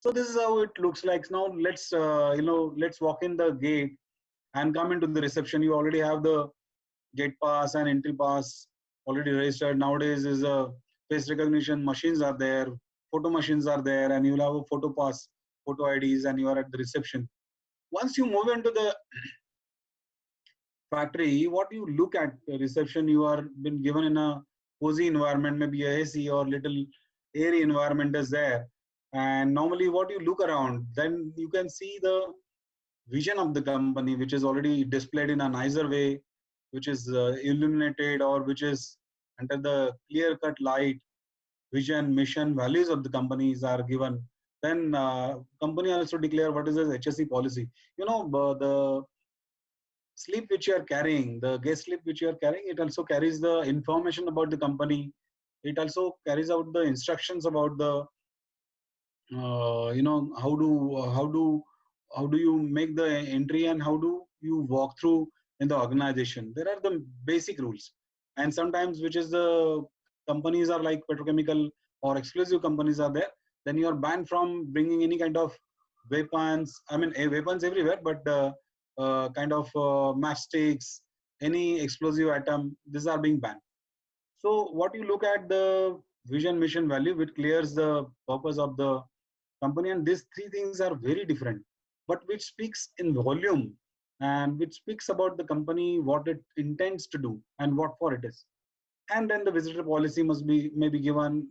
So this is how it looks like. Now let's let's walk in the gate and come into the reception. You already have the gate pass and entry pass already registered. Nowadays is a face recognition machines are there, photo machines are there, and you'll have a photo pass, photo IDs, and you are at the reception. Once you move into the factory, what you look at the reception, you are been given in a cozy environment, maybe a AC or little airy environment is there. And normally what you look around, then you can see the vision of the company, which is already displayed in a nicer way, which is illuminated or which is under the clear cut light. Vision, mission, values of the companies are given. Then company also declare what is the HSE policy. The slip which you are carrying, the guest slip which you are carrying, it also carries the information about the company. It also carries out the instructions about the how do you make the entry and how do you walk through in the organization. There are the basic rules, and sometimes which is the companies are like petrochemical or exclusive companies are there, then you are banned from bringing any kind of weapons. I mean, weapons everywhere, but kind of matchsticks, any explosive atom, these are being banned. So what you look at the vision, mission, value, which clears the purpose of the company, and these three things are very different, but which speaks in volume and which speaks about the company, what it intends to do and what for it is. And then the visitor policy must be maybe given,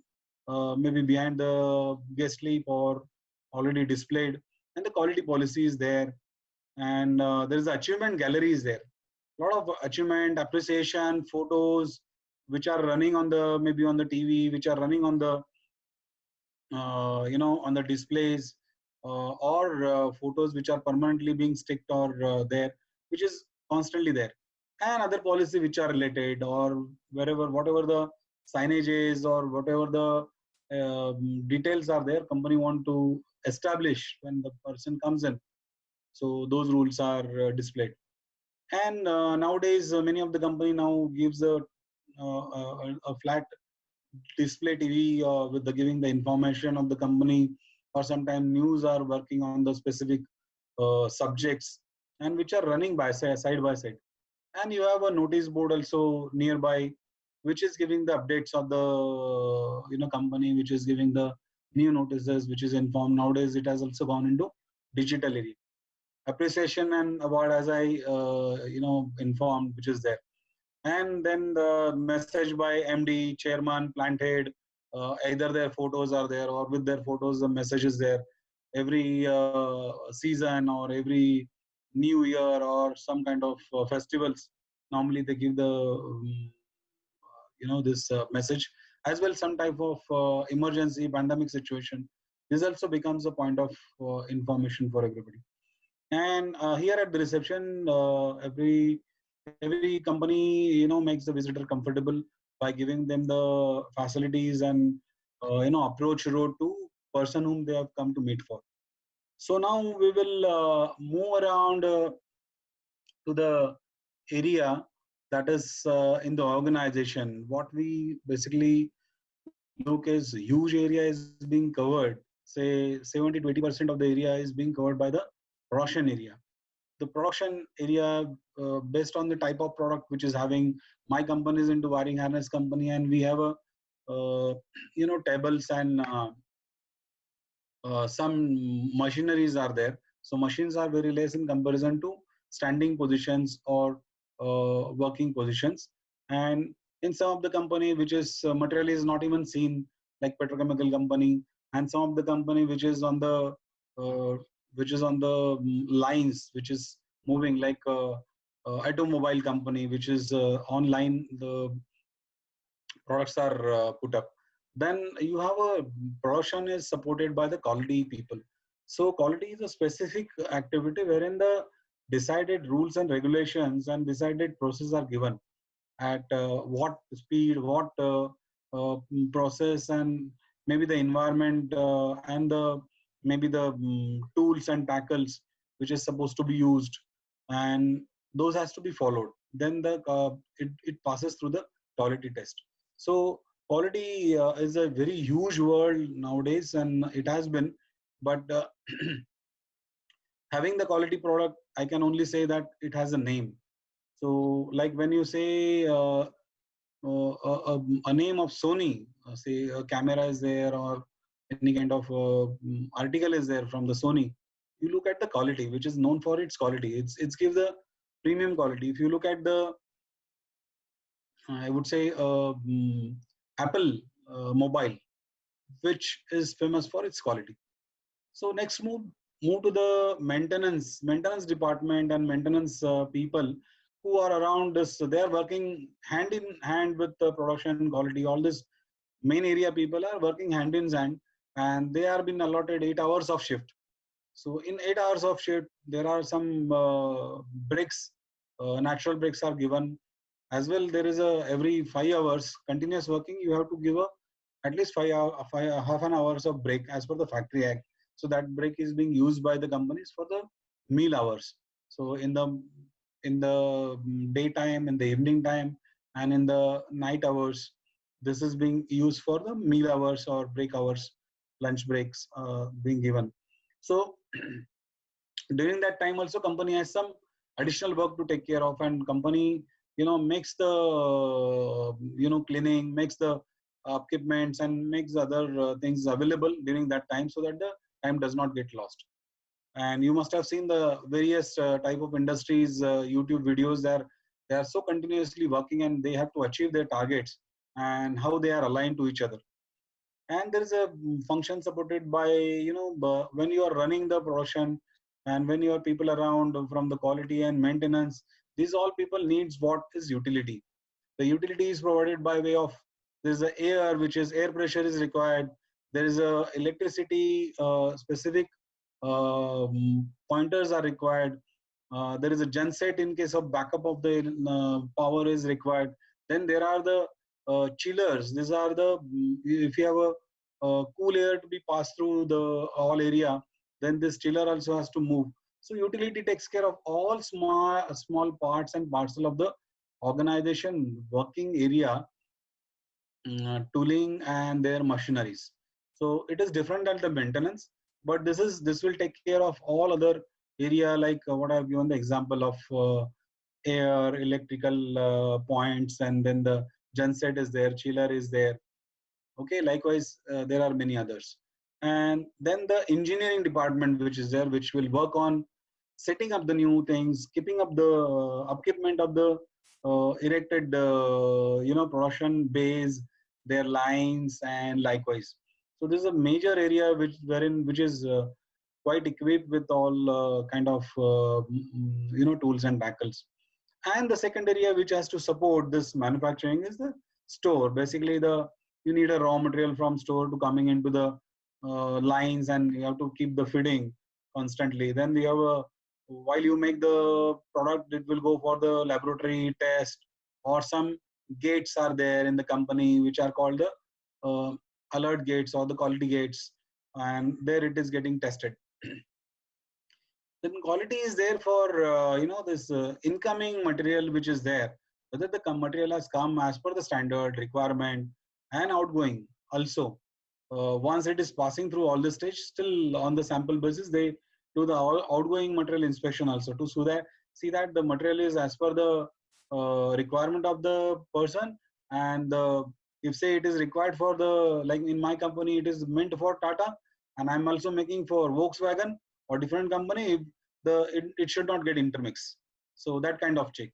maybe behind the guest sleep or already displayed, and the quality policy is there, and there is the achievement gallery is there. A lot of achievement, appreciation, photos, which are running on the maybe on the TV, which are running on the on the displays, or photos which are permanently being sticked or there, which is constantly there, and other policy which are related or wherever whatever the signage is or whatever the details are there, company want to establish when the person comes in. So those rules are displayed. And nowadays, many of the company now gives a flat display TV with the giving the information of the company, or sometimes news are working on the specific subjects, and which are running by side by side. And you have a notice board also nearby, which is giving the updates of the company, which is giving the new notices, which is informed. Nowadays, it has also gone into digital area. Appreciation and award, as I informed, which is there. And then the message by MD, chairman, plant head, either their photos are there or with their photos the message is there. Every season or every new year or some kind of festivals, normally they give the this message, as well some type of emergency pandemic situation. This also becomes a point of information for everybody. And here at the reception, every company makes the visitor comfortable by giving them the facilities and approach road to person whom they have come to meet for. So now we will move around to the area that is in the organization. What we basically look is huge area is being covered. Say 70 to 80% of the area is being covered by the production area. The production area, based on the type of product which is having, my company is into wiring harness company, and we have a tables and some machineries are there. So machines are very less in comparison to standing positions or working positions. And in some of the company which is material is not even seen, like petrochemical company, and some of the company uh, which is on the lines, which is moving, like automobile company, which is online, the products are put up. Then you have a production is supported by the quality people. So quality is a specific activity wherein the decided rules and regulations and decided process are given at what speed, what process, and maybe the environment and the maybe the tools and tackles which is supposed to be used, and those has to be followed. Then it passes through the quality test. So quality is a very huge world nowadays, and it has been. But having the quality product, I can only say that it has a name. So like when you say a name of Sony, say a camera is there or any kind of article is there from the Sony, you look at the quality, which is known for its quality. It's give the premium quality. If you look at the, I would say Apple mobile, which is famous for its quality. So next move to the maintenance department and maintenance people who are around this. So they are working hand in hand with the production quality. All this main area people are working hand in hand, and they are been allotted 8 hours of shift. So in 8 hours of shift, there are some breaks, natural breaks are given. As well, there is a every 5 hours continuous working. You have to give a at least 5 hour, half an hours of break as per the factory act. So that break is being used by the companies for the meal hours. So in the daytime, in the evening time, and in the night hours, this is being used for the meal hours or break hours, lunch breaks being given. So during that time also company has some additional work to take care of, and company makes the cleaning, makes the equipments and makes other things available during that time so that the time does not get lost. And you must have seen the various type of industries YouTube videos there. They are so continuously working and they have to achieve their targets and how they are aligned to each other. And there is a function supported by when you are running the production and when your people around from the quality and maintenance, these all people needs what is utility. The utility is provided by way of, there is a air, which is air pressure is required. There is a electricity specific pointers are required. There is a genset in case of backup of the power is required. Then there are the chillers. These are the, if you have a cool air to be passed through the all area, then this chiller also has to move. So utility takes care of all small parts and parcel of the organization working area, tooling and their machineries. So it is different than the maintenance, but this will take care of all other area, like what I've given the example of air, electrical points, and then the genset is there, chiller is there. Okay, likewise there are many others. And then the engineering department which is there, which will work on setting up the new things, keeping up the equipment of the erected production base, their lines, and likewise. So this is a major area which is quite equipped with all kind of tools and tackles. And the second area which has to support this manufacturing is the store. Basically, you need a raw material from store to coming into the lines, and you have to keep the feeding constantly. Then we have a, while you make the product, it will go for the laboratory test, or some gates are there in the company which are called the alert gates or the quality gates, and there it is getting tested. Then quality is there for this incoming material which is there, whether the material has come as per the standard requirement, and outgoing also. Once it is passing through all the stage, still on the sample basis they do the outgoing material inspection also to see that the material is as per the requirement of the person. And if say it is required for the, like in my company it is meant for Tata, and I'm also making for Volkswagen or different company, it should not get intermixed. So that kind of check.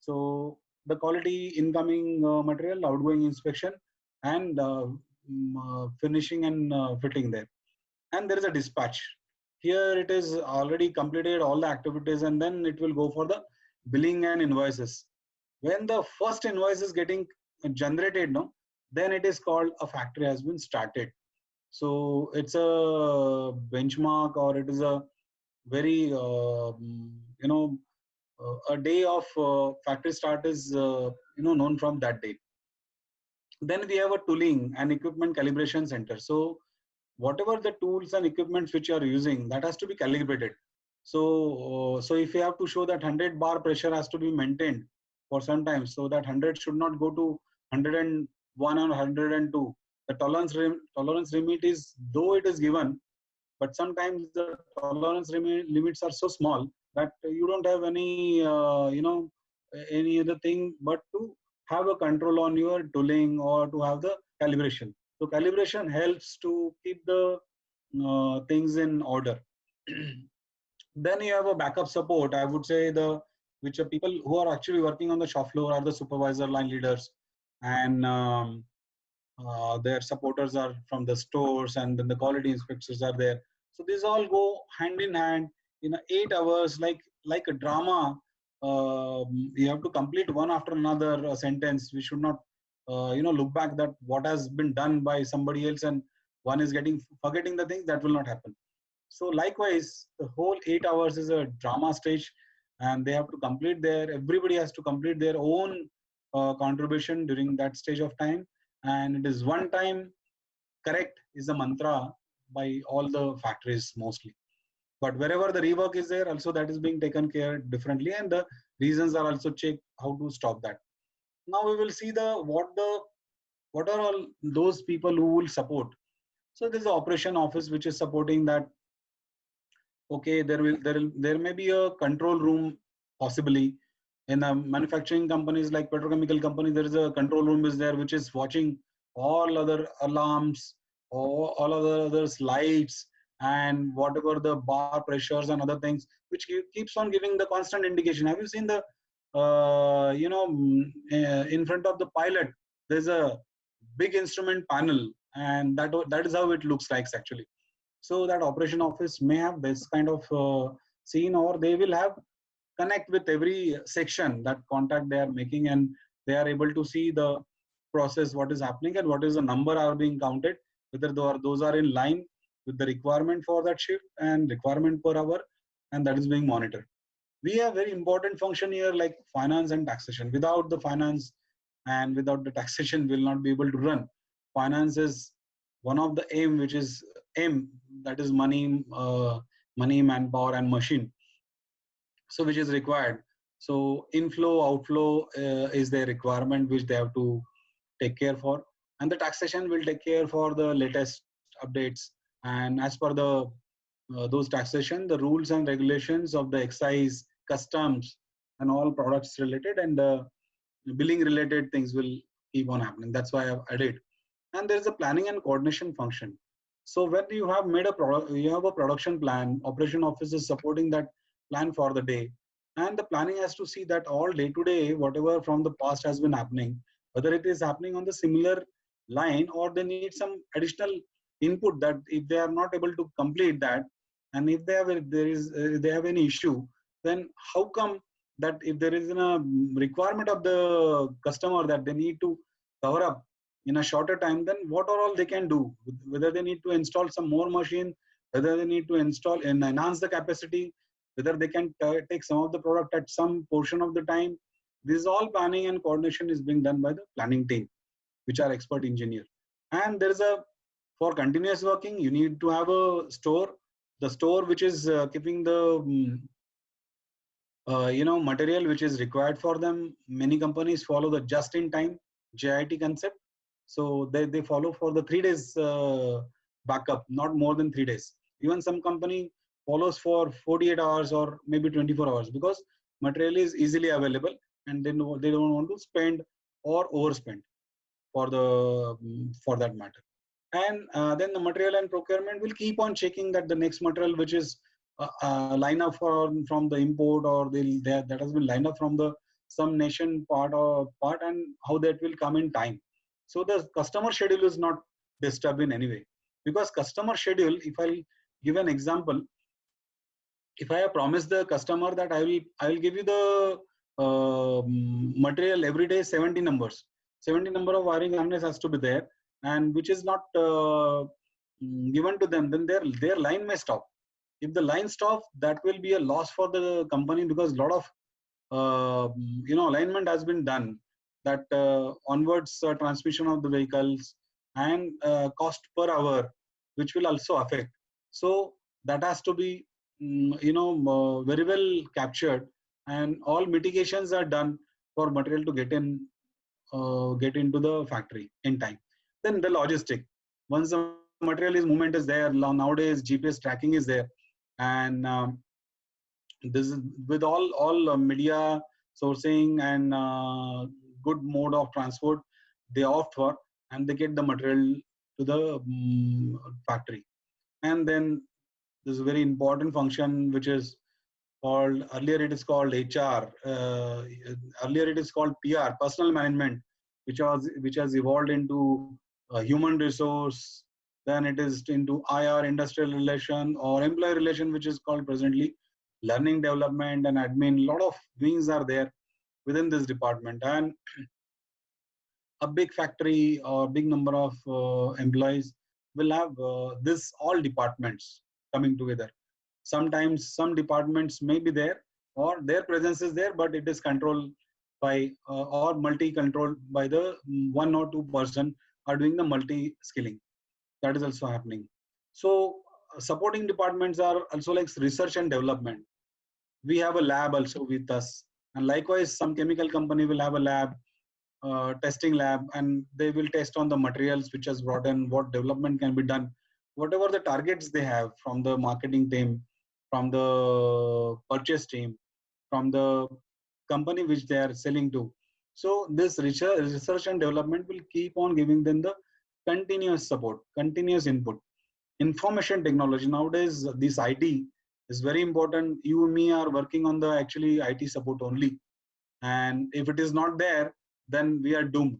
So the quality incoming material, outgoing inspection, and finishing and fitting there. And there is a dispatch. Here it is already completed all the activities, and then it will go for the billing and invoices. When the first invoice is getting generated, no, then it is called a factory has been started. So it's a benchmark, or it is a very a day of factory start is known from that day. Then we have a tooling and equipment calibration center. So whatever the tools and equipments which you are using, that has to be calibrated. So if you have to show that 100 bar pressure has to be maintained for some time, so that 100 should not go to 101 or 102. The tolerance limit is, though it is given, but sometimes the tolerance limits are so small that you don't have any, any other thing but to have a control on your tooling or to have the calibration. So calibration helps to keep the things in order. Then you have a backup support. I would say the which are people who are actually working on the shop floor are the supervisor, line leaders, and their supporters are from the stores, and then the quality inspectors are there. So these all go hand in hand in 8 hours, like a drama. You have to complete one after another sentence. We should not, look back that what has been done by somebody else and one is getting forgetting the things. That will not happen. So likewise, the whole 8 hours is a drama stage, and they have to complete their. Everybody has to complete their own contribution during that stage of time, and it is one time correct is a mantra by all the factories mostly. But wherever the rework is there, also that is being taken care differently, and the reasons are also checked how to stop that. Now we will see what are all those people who will support. So there's the operation office which is supporting that. Okay, there may be a control room possibly in manufacturing companies like petrochemical companies. There is a control room is there which is watching all other alarms or all other others lights and whatever the bar pressures and other things, which keeps on giving the constant indication. Have you seen the in front of the pilot there's a big instrument panel, and that is how it looks like actually. So that operation office may have this kind of scene, or they will have connect with every section that contact they are making, and they are able to see the process, what is happening and what is the number are being counted, whether those are in line with the requirement for that shift and requirement per hour, and that is being monitored. We have very important function here like finance and taxation. Without the finance and without the taxation, we will not be able to run. Finance is one of the aim, which is aim, that is money, money, manpower, and machine. So which is required. So inflow, outflow is their requirement, which they have to take care for, and the taxation will take care for the latest updates. And as per the those taxation, the rules and regulations of the excise, customs, and all products related and billing related things will keep on happening. That's why I've added. And there is a planning and coordination function. So when you have made a product, you have a production plan, operation office is supporting that plan for the day. And the planning has to see that all day to day, whatever from the past has been happening, whether it is happening on the similar line or they need some additional input, that if they are not able to complete that, and if they have they have any issue, then how come that if there is a requirement of the customer that they need to cover up in a shorter time, then what are all they can do, whether they need to install some more machine, whether they need to install and enhance the capacity, whether they can take some of the product at some portion of the time. This all planning and coordination is being done by the planning team, which are expert engineer. And there is a, for continuous working, you need to have a store, the store which is keeping the material which is required for them. Many companies follow the just in time JIT concept. So they follow for the 3 days backup, not more than 3 days. Even some company follows for 48 hours or maybe 24 hours, because material is easily available and then they don't want to spend or overspend for the for that matter. And then the material and procurement will keep on checking that the next material which is line up from the import, or that has been lined up from the some nation part and how that will come in time. So the customer schedule is not disturbed in any way, because customer schedule, if I'll give an example, if I have promised the customer that I will give you the material every day 70 numbers, 70 number of wiring harness has to be there, and which is not given to them, then their line may stop. If the line stops, that will be a loss for the company, because a lot of alignment has been done, that onwards transmission of the vehicles and cost per hour, which will also affect. So that has to be very well captured, and all mitigations are done for material to get into the factory in time. Then the logistic. Once the material is movement is there. Nowadays GPS tracking is there, and this is with all media sourcing and good mode of transport they opt for, and they get the material to the factory. And then this is a very important function which is called, earlier it is called HR, earlier it is called PR, personal management, which has evolved into human resource. Then it is into IR, industrial relation, or employee relation, which is called presently learning development and admin. A lot of wings are there within this department, and a big factory or big number of employees will have this all departments coming together. Sometimes some departments may be there or their presence is there, but it is controlled by or multi-controlled by the one or two person are doing the multi-skilling. That is also happening. So supporting departments are also like research and development. We have a lab also with us, and likewise some chemical company will have a lab, testing lab, and they will test on the materials which has brought in, what development can be done, whatever the targets they have from the marketing team, from the purchase team, from the company which they are selling to. So this research and development will keep on giving them the continuous support, continuous input. Information technology nowadays, this IT is very important. You and me are working on the actually IT support only, and if it is not there, then we are doomed.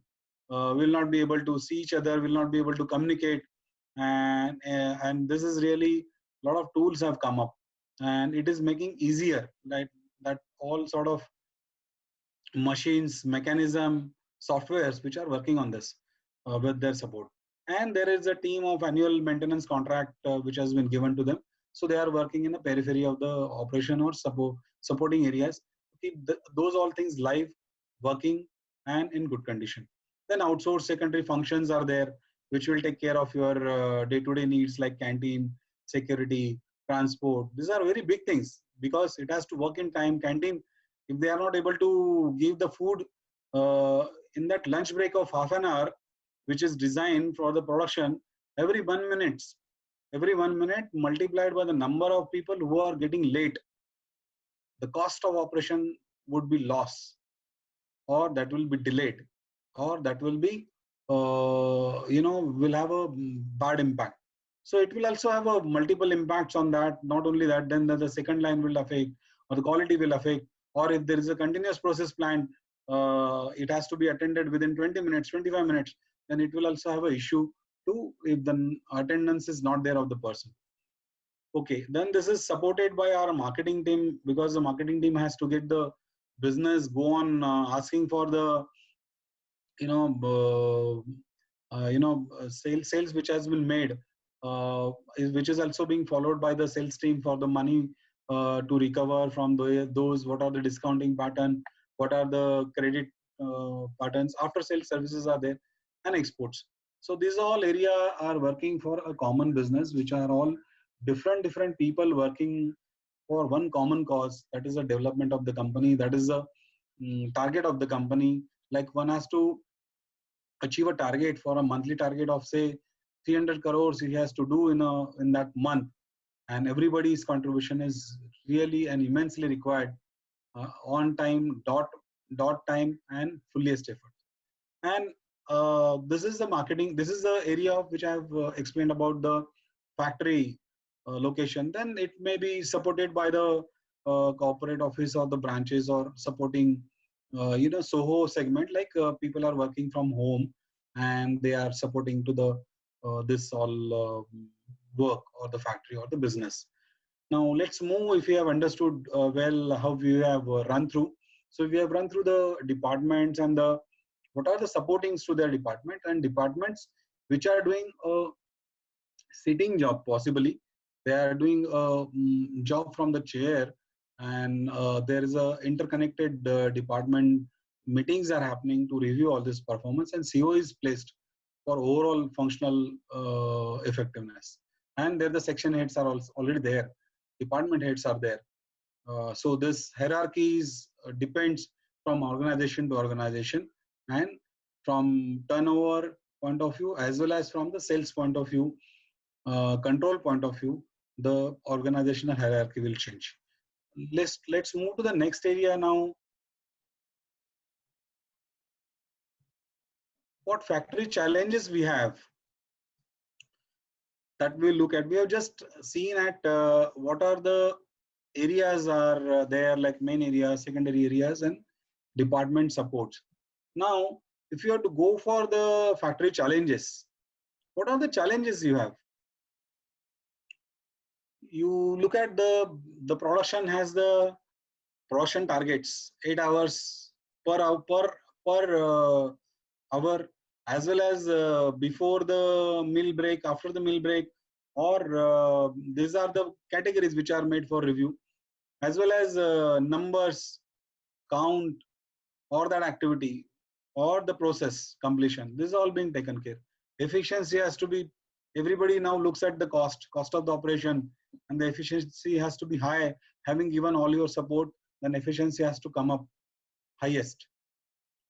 We'll not be able to see each other, will not be able to communicate, and this is really, a lot of tools have come up, and it is making easier, like that all sort of machines, mechanism, softwares which are working on this with their support. And there is a team of annual maintenance contract which has been given to them. So they are working in the periphery of the operation or supporting areas to keep those all things live, working, and in good condition. Then outsourced secondary functions are there, which will take care of your day-to-day needs like canteen, security, transport. These are very big things because it has to work in time. Canteen, if they are not able to give the food in that lunch break of half an hour, which is designed for the production, every 1 minute, every 1 minute multiplied by the number of people who are getting late, the cost of operation would be loss, or that will be delayed, or that will be will have a bad impact. So it will also have a multiple impacts on that. Not only that, then the second line will affect, or the quality will affect, or if there is a continuous process plan, it has to be attended within 20 minutes, 25 minutes, then it will also have an issue too if the attendance is not there of the person. Okay, then this is supported by our marketing team, because the marketing team has to get the business go on asking for the sales which has been made, which is also being followed by the sales team for the money to recover from those. What are the discounting pattern, what are the credit patterns, after sales services are there, and exports. So these all area are working for a common business, which are all different people working for one common cause, that is the development of the company, that is the target of the company. Like one has to achieve a target, for a monthly target of say 300 crores he has to do in that month, and everybody's contribution is really and immensely required, on time, dot time, and fullest effort. And this is the marketing, this is the area of which I have explained about the factory location. Then it may be supported by the corporate office or the branches, or supporting Soho segment, like people are working from home and they are supporting to the this all work, or the factory, or the business. Now let's move, if you have understood well how we have run through. So we have run through the departments and the what are the supportings to their department, and departments which are doing a sitting job, possibly they are doing a job from the chair, and there is a interconnected department meetings are happening to review all this performance, and CO is placed for overall functional effectiveness. And there the section heads are also already there, department heads are there. So this hierarchies depends from organization to organization, and from turnover point of view, as well as from the sales point of view. control point of view, the organizational hierarchy will change. Let's move to the next area now. What factory challenges we have that we look at? We have just seen at what are the areas are there, like main areas, secondary areas, and department supports. Now, if you have to go for the factory challenges, what are the challenges you have? You look at the production has the production targets, 8 hours per hour, as well as before the meal break, after the meal break, or these are the categories which are made for review, as well as numbers, count, or that activity, or the process completion. This is all being taken care. Efficiency has to be, everybody now looks at the cost of the operation, and the efficiency has to be high. Having given all your support, then efficiency has to come up highest.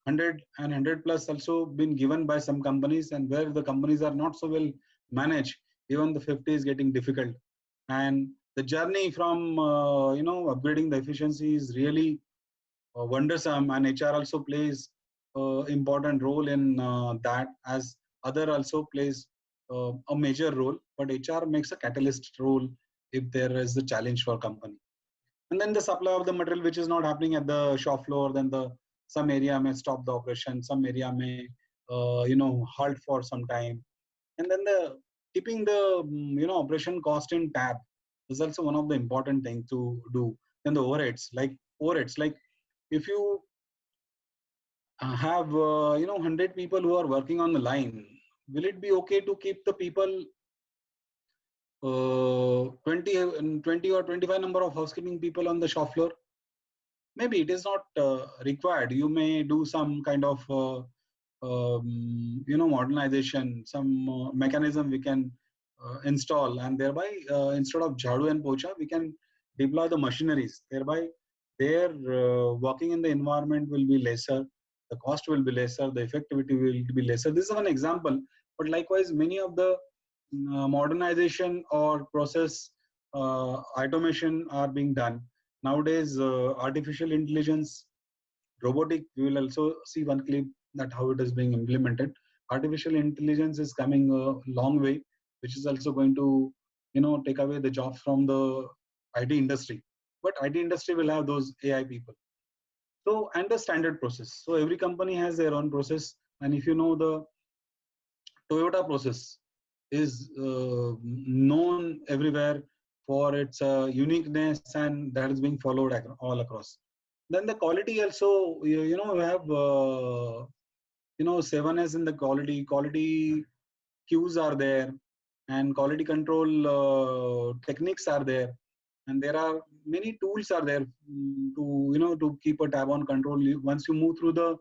100 and 100 plus also been given by some companies, and where the companies are not so well managed, even the 50 is getting difficult. And the journey from upgrading the efficiency is really wondersome, and HR also plays important role in that, as other also plays a major role, but HR makes a catalyst role if there is a challenge for company. And then the supply of the material which is not happening at the shop floor, then the some area may stop the operation, some area may halt for some time, and then the keeping the operation cost in tab is also one of the important things to do. Then the overheads like if you have 100 people who are working on the line, will it be okay to keep the people 20 or 25 number of housekeeping people on the shop floor? Maybe it is not required. You may do some kind of modernization, some mechanism we can install, and thereby instead of jhadu and pocha, we can deploy the machineries. Thereby their working in the environment will be lesser, the cost will be lesser, the effectivity will be lesser. This is one example, but likewise many of the modernization or process automation are being done nowadays. Artificial intelligence, robotic, we will also see one clip that how it is being implemented. Artificial intelligence is coming a long way, which is also going to take away the jobs from the IT industry, but IT industry will have those AI people. So, and the standard process, so every company has their own process, and if you know the Toyota process is known everywhere for its uniqueness, and that is being followed all across. Then the quality also, we have 7S in the quality cues are there, and quality control techniques are there, and there are many tools are there to keep a tab on control. Once you move through the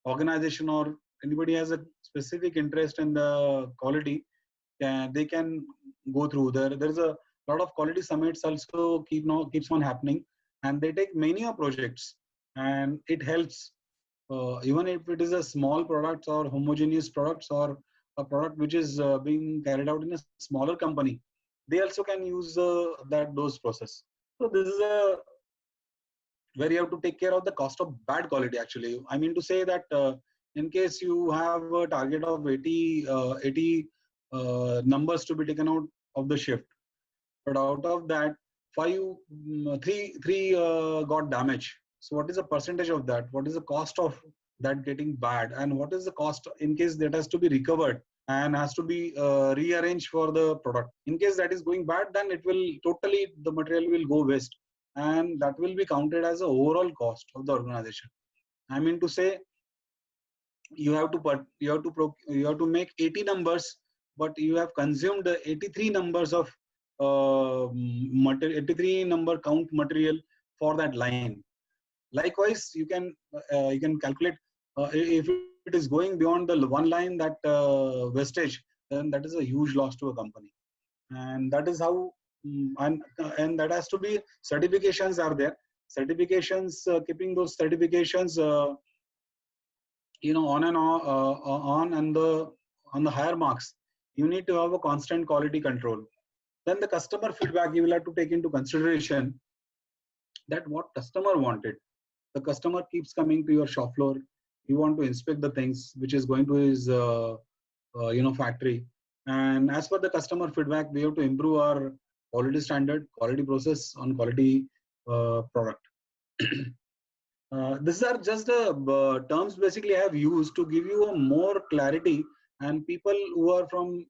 organization, or anybody has a specific interest in the quality, they can go through there. There's a lot of quality summits also keeps on happening, and they take many projects, and it helps even if it is a small product or homogeneous products, or a product which is being carried out in a smaller company, they also can use those process. So this is a where you have to take care of the cost of bad quality. Actually, I mean to say that in case you have a target of 80 numbers to be taken out of the shift, but out of that three got damaged. So what is the percentage of that? What is the cost of that getting bad, and what is the cost in case that has to be recovered and has to be rearranged for the product? In case that is going bad, then it will totally, the material will go waste, and that will be counted as the overall cost of the organization. I mean to say, you have to make 80 numbers, but you have consumed 83 numbers of 83 number count material for that line. Likewise, you can calculate if it is going beyond the one line, that wastage, then that is a huge loss to a company. And that is how and that has to be, certifications are there, certifications, keeping those certifications on and on, on the higher marks you need to have a constant quality control. Then the customer feedback, you will have to take into consideration that what customer wanted. The customer keeps coming to your shop floor. You want to inspect the things which is going to his factory. And as per the customer feedback, we have to improve our quality standard, quality process on quality product. These are just the terms basically I have used to give you a more clarity, and people who are from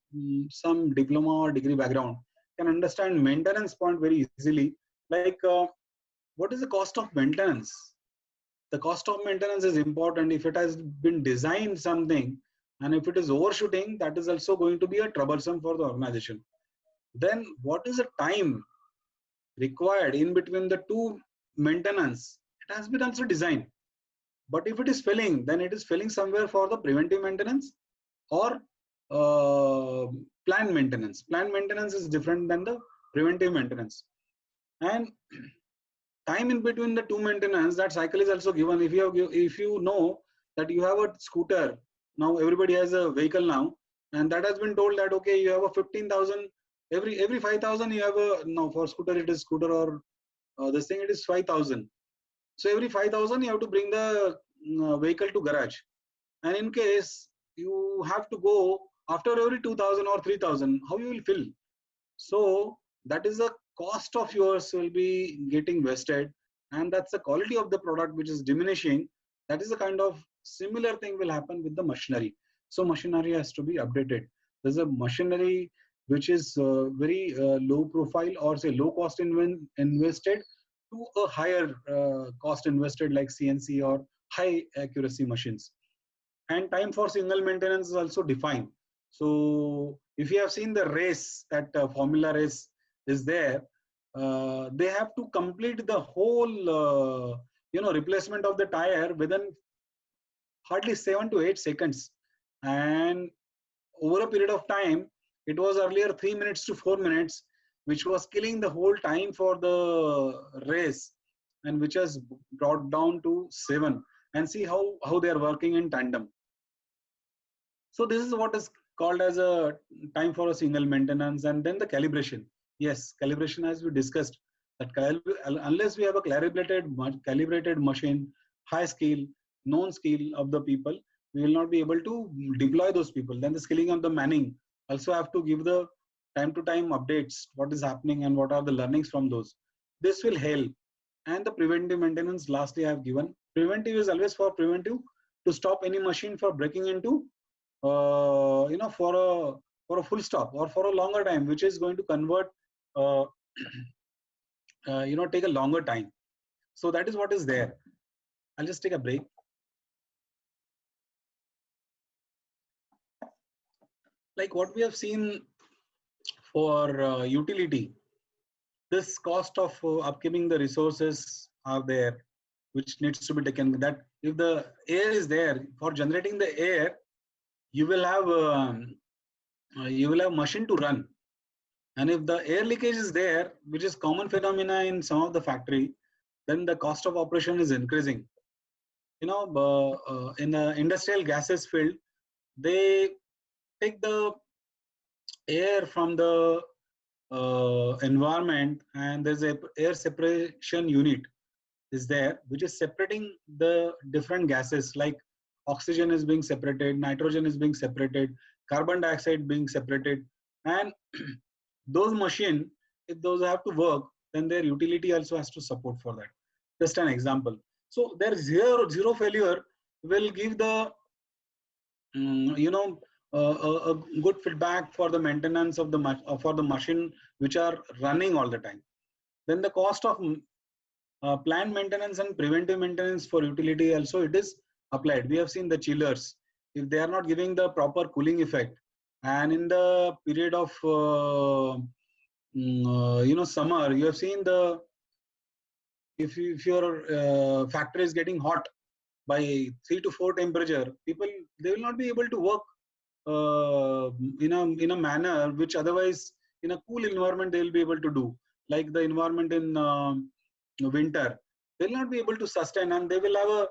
some diploma or degree background can understand maintenance point very easily. Like, what is the cost of maintenance? The cost of maintenance is important. If it has been designed something, and if it is overshooting, that is also going to be a troublesome for the organization. Then what is the time required in between the two maintenance? It has been also designed. But if it is failing, then it is failing somewhere for the preventive maintenance or planned maintenance. Planned maintenance is different than the preventive maintenance. And time in between the two maintenance, that cycle is also given. If you know that you have a scooter, now everybody has a vehicle now, and that has been told that okay, you have a 15,000 every 5,000 you have a, no, for scooter it is scooter or this thing, it is 5,000. So every 5,000 you have to bring the vehicle to garage, and in case you have to go after every 2,000 or 3,000, how you will fill? So that is a cost of yours will be getting wasted, and that's the quality of the product which is diminishing. That is the kind of similar thing will happen with the machinery. So machinery has to be updated. There's a machinery which is very low profile or say low cost invested to a higher cost invested like CNC or high accuracy machines. And time for single maintenance is also defined. So if you have seen the race, that formula race is there, they have to complete the whole replacement of the tire within hardly 7 to 8 seconds. And over a period of time, it was earlier 3 minutes to 4 minutes, which was killing the whole time for the race, and which has brought down to 7. And see how they are working in tandem. So this is what is called as a time for a single maintenance. And then the calibration. Yes, calibration, as we discussed, that unless we have a calibrated machine, high skill, known skill of the people, we will not be able to deploy those people. Then the skilling of the manning also have to give the time to time updates, what is happening and what are the learnings from those. This will help. And the preventive maintenance, lastly I have given. Preventive is always for preventive, to stop any machine for breaking into for a full stop or for a longer time, which is going to convert take a longer time. So that is what is there. I'll just take a break. Like what we have seen for utility, this cost of upkeeping the resources are there, which needs to be taken. That if the air is there for generating the air, you will have machine to run. And if the air leakage is there, which is common phenomena in some of the factory, then the cost of operation is increasing. In the industrial gases field, they take the air from the environment, and there's a air separation unit is there, which is separating the different gases, like oxygen is being separated, nitrogen is being separated, carbon dioxide being separated. And those machine, if those have to work, then their utility also has to support for that. Just an example. So their zero failure will give the a good feedback for the maintenance of the machine which are running all the time. Then the cost of planned maintenance and preventive maintenance for utility also it is applied. We have seen the chillers, if they are not giving the proper cooling effect, and in the period of summer, you have seen the if your factory is getting hot by 3 to 4 temperature, people, they will not be able to work in a manner which otherwise in a cool environment they will be able to do, like the environment in winter. They will not be able to sustain, and they will have a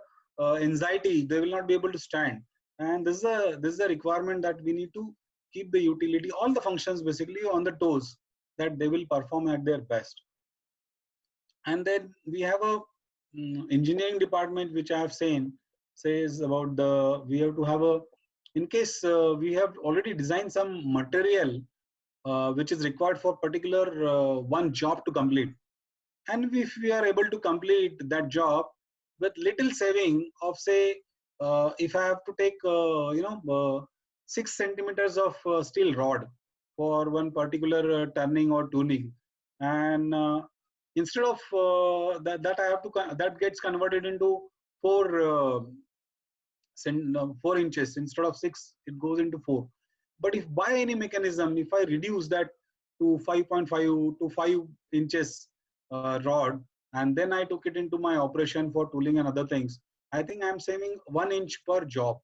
anxiety. They will not be able to stand. And this is a requirement that we need to keep the utility, all the functions basically on the toes, that they will perform at their best. And then we have a engineering department, which I have seen says about the, we have to have a, in case we have already designed some material which is required for particular one job to complete, and if we are able to complete that job with little saving of, say, if I have to take 6 centimeters of steel rod for one particular turning or tuning, and instead of that I have to that gets converted into 4 inches instead of 6, it goes into 4. But if by any mechanism, if I reduce that to 5.5 to 5 inches rod, and then I took it into my operation for tooling and other things, I think I'm saving 1 inch per job.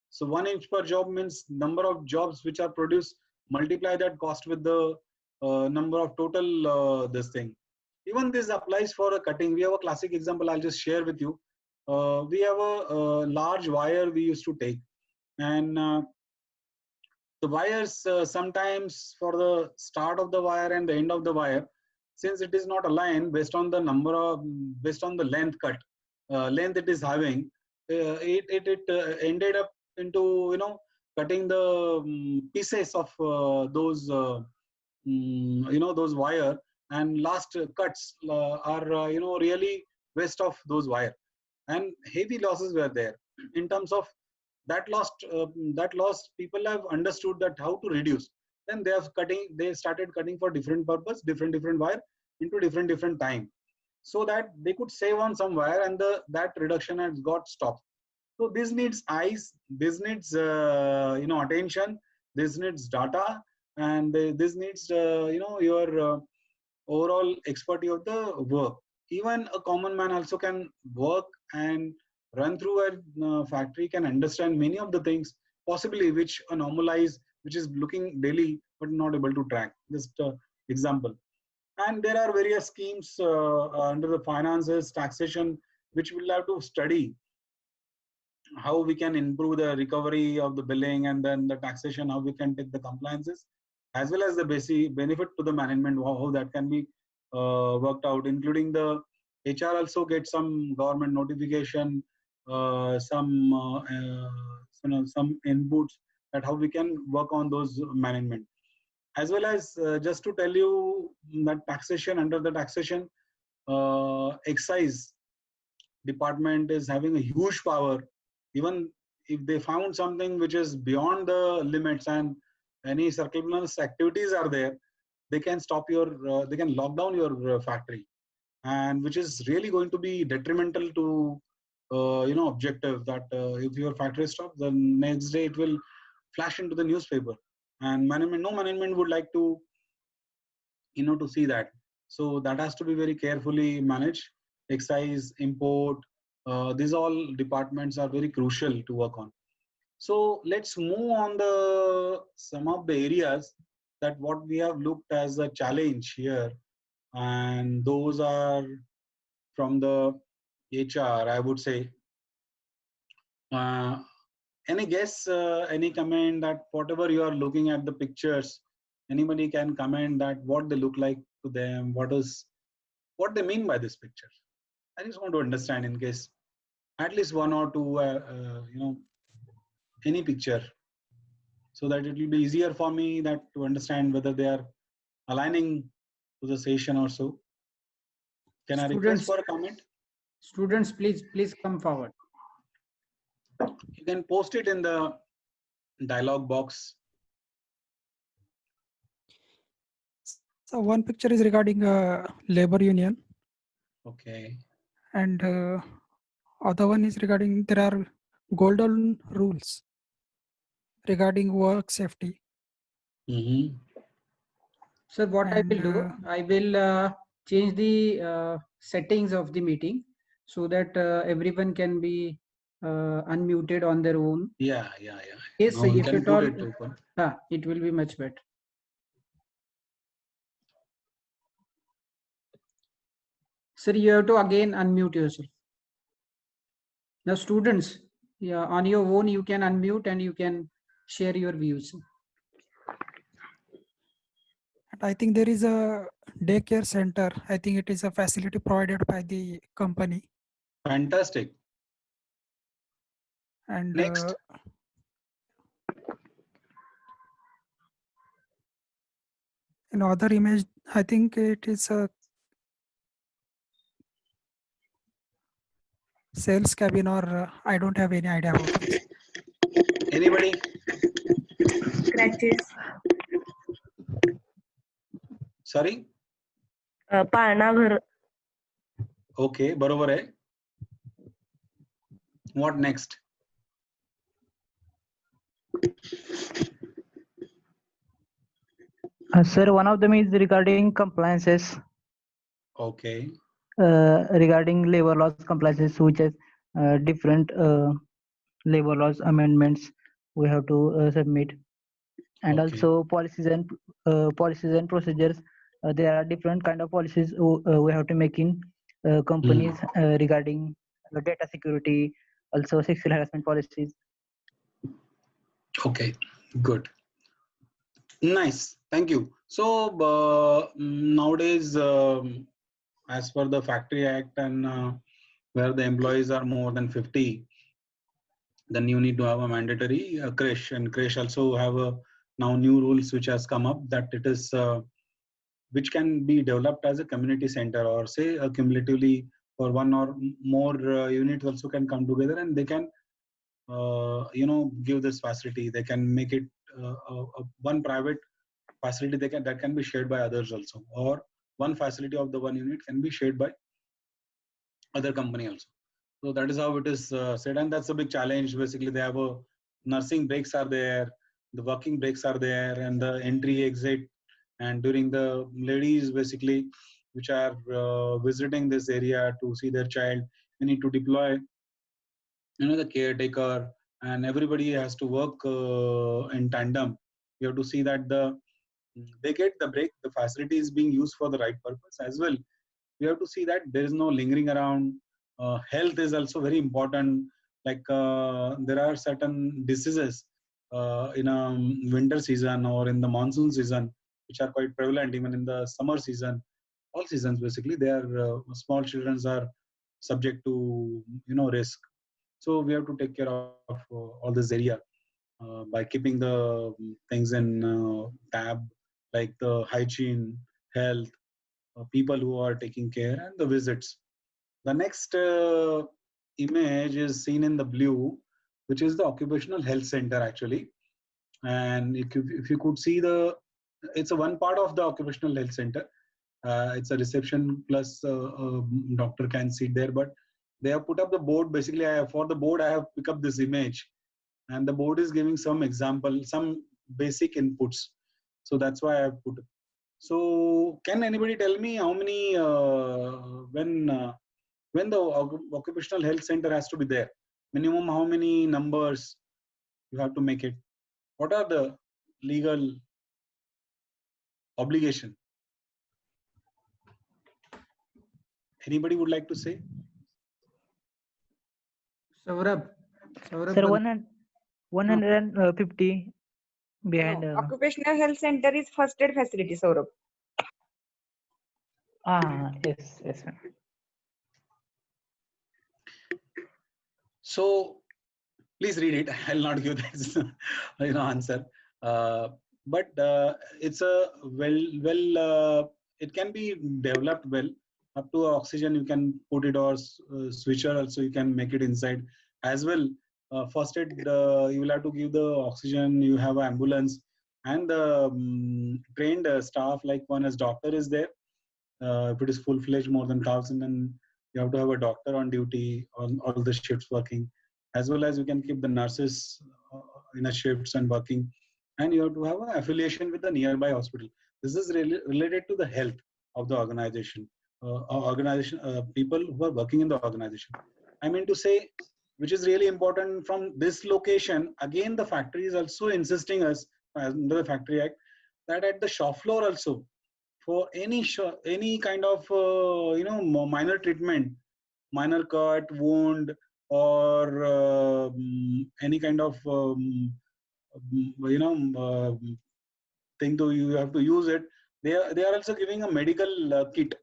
So 1 inch per job means number of jobs which are produced, multiply that cost with the number of total this thing. Even this applies for a cutting. We have a classic example I'll just share with you. We have a large wire we used to take, and the wires sometimes for the start of the wire and the end of the wire, since it is not aligned based on the number of, based on the length cut, length it is having, it ended up into cutting the pieces of those those wire, and last cuts are really waste of those wire, and heavy losses were there. In terms of that loss people have understood that how to reduce. Then they started cutting for different purpose, different wire into different time, so that they could save on some wire, and that reduction has got stopped. So this needs eyes, this needs attention, this needs data, and this needs your overall expertise of the work. Even a common man also can work and run through a factory, can understand many of the things possibly which a normalized, which is looking daily but not able to track. Just example. And there are various schemes under the finances, taxation, which we'll have to study how we can improve the recovery of the billing, and then the taxation, how we can take the compliances, as well as the basic benefit to the management, how that can be worked out, including the HR also get some government notification, some inputs, that how we can work on those management, as well as just to tell you that taxation, under the taxation, excise department is having a huge power. Even if they found something which is beyond the limits and any surveillance activities are there, they can stop your they can lock down your factory, and which is really going to be detrimental to objective, that if your factory stops, the next day it will flash into the newspaper, and no management would like to to see that. So that has to be very carefully managed. Excise, import, these all departments are very crucial to work on. So let's move on the some of the areas that what we have looked as a challenge here, and those are from the HR, I would say. Uh, any guess, any comment that whatever you are looking at the pictures, anybody can comment that what they look like to them, what they mean by this picture. I just want to understand, in case at least one or two, any picture, so that it will be easier for me that to understand whether they are aligning to the session or so. Can I request for a comment? Students, please come forward. You can post it in the dialog box. So one picture is regarding labor union. Okay. And other one is regarding, there are golden rules regarding work safety. Mm-hmm. So what I will do, I will change the settings of the meeting so that everyone can be unmuted on their own. Yeah. Yes, Now if at all, it will be much better. Sir, you have to again unmute yourself. Now, students, on your own, you can unmute and you can share your views. I think there is a daycare center. I think it is a facility provided by the company. Fantastic. And Next. in other image, I think it is a sales cabin, or I don't have any idea about this. Anybody? Scratches. Sorry? पाळणाघर. Okay, बरोबर आहे. What next? Sir, one of them is regarding compliances. Okay. Regarding labor laws compliances, which is different labor laws amendments we have to submit, and Okay. also policies and procedures. There are different kind of policies we have to make in companies regarding data security, also sexual harassment policies. Okay, good. Nice, thank you. So nowadays, as per the Factory Act, and where the employees are more than 50, then you need to have a mandatory creche, and creche also have a now new rules which has come up, that it is which can be developed as a community center, or say cumulatively for one or more units also can come together, and they can give this facility. They can make it one private facility that can be shared by others also, or one facility of the one unit can be shared by other company also. So that is how it is said, and that's a big challenge. Basically, they have a nursing breaks are there, the working breaks are there, and the entry exit. And during the ladies, basically, which are visiting this area to see their child, we need to deploy, the caretaker, and everybody has to work in tandem. You have to see that they get the break, the facility is being used for the right purpose as well. We have to see that there is no lingering around. Health is also very important. Like there are certain diseases in a winter season or in the monsoon season, which are quite prevalent even in the summer season. All seasons basically, they are small children are subject to risk. So we have to take care of all this area by keeping the things in tab, like the hygiene, health, people who are taking care, and the visits. The next image is seen in the blue, which is the occupational health center actually. And if you could see it's a one part of the occupational health center. It's a reception plus doctor can sit there, but they have put up the board. Basically, for the board, I have picked up this image, and the board is giving some example, some basic inputs. So that's why I have put it. So can anybody tell me how many when the occupational health center has to be there? Minimum how many numbers you have to make it? What are the legal obligation? Anybody would like to say? Saurabh. Sir, 150 behind. No, occupational health center is first aid facility, Saurabh. Yes, yes. So please read it. I'll not give this answer. But it's a it can be developed well. Up to oxygen you can put it, or switcher also you can make it inside as well. First aid, you will have to give the oxygen. You have an ambulance, and the trained staff, like one as doctor is there. If it is full-fledged, more than 1,000, and you have to have a doctor on duty on all the shifts working, as well as you can keep the nurses in a shifts and working, and you have to have an affiliation with the nearby hospital. This is really related to the health of the organization, people who are working in the organization. I mean to say, which is really important from this location. Again, the factory is also insisting us under the Factory Act that at the shop floor also, for any kind of minor treatment, minor cut, wound, or any kind of thing, to you have to use it. they are also giving a medical kit.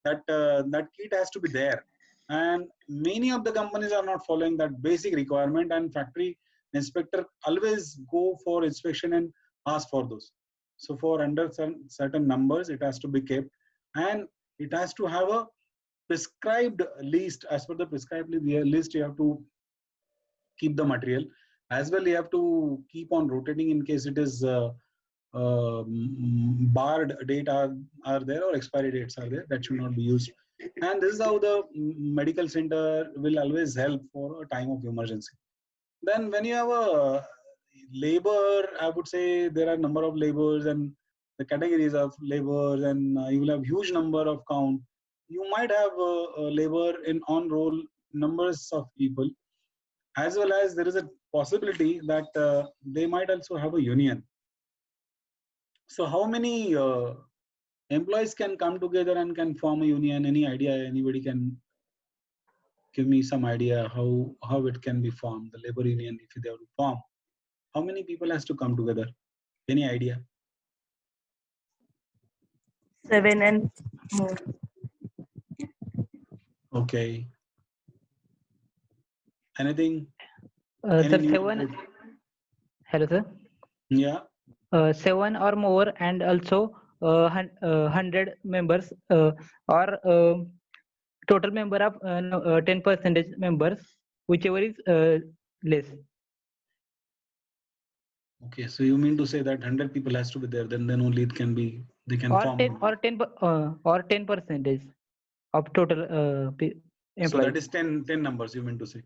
That kit has to be there, and many of the companies are not following that basic requirement, and factory inspector always go for inspection and ask for those. So for under certain numbers it has to be kept, and it has to have a prescribed list. As per the prescribed list, you have to keep the material. As well, you have to keep on rotating in case it is barred date are there or expiry dates are there, that should not be used. And this is how the medical center will always help for a time of emergency. Then when you have a labor, I would say there are number of labors and the categories of labors, and you will have huge number of count. You might have labor in on roll numbers of people, as well as there is a possibility that they might also have a union. So how many employees can come together and can form a union? Any idea? Anybody can give me some idea how it can be formed, the labor union, if they have to form? How many people has to come together? Any idea? 7 and more. Okay. Anything? Sir, Any new 7. input? Hello, sir. Yeah. 7 or more, and also 100 members, or total member of 10% members, whichever is less. Okay. So you mean to say that 100 people has to be there, then only it can be, they can Or form. 10% of total employees. So that is 10 numbers you mean to say.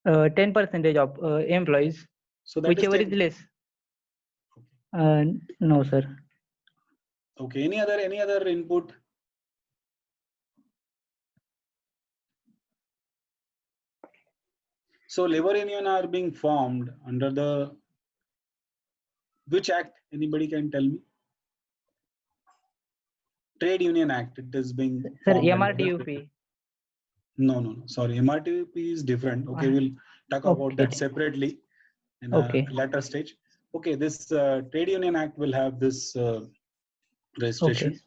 10% of employees, So that whichever is is 10. less. No, sir. Okay. Any other input? So labor union are being formed under the which act? Anybody can tell me? Trade Union Act. It is being Sir, formed under the- MRTUP. No. Sorry, MRTP is different. Okay, we'll talk about that separately in a later stage. Okay, this Trade Union Act will have this registration,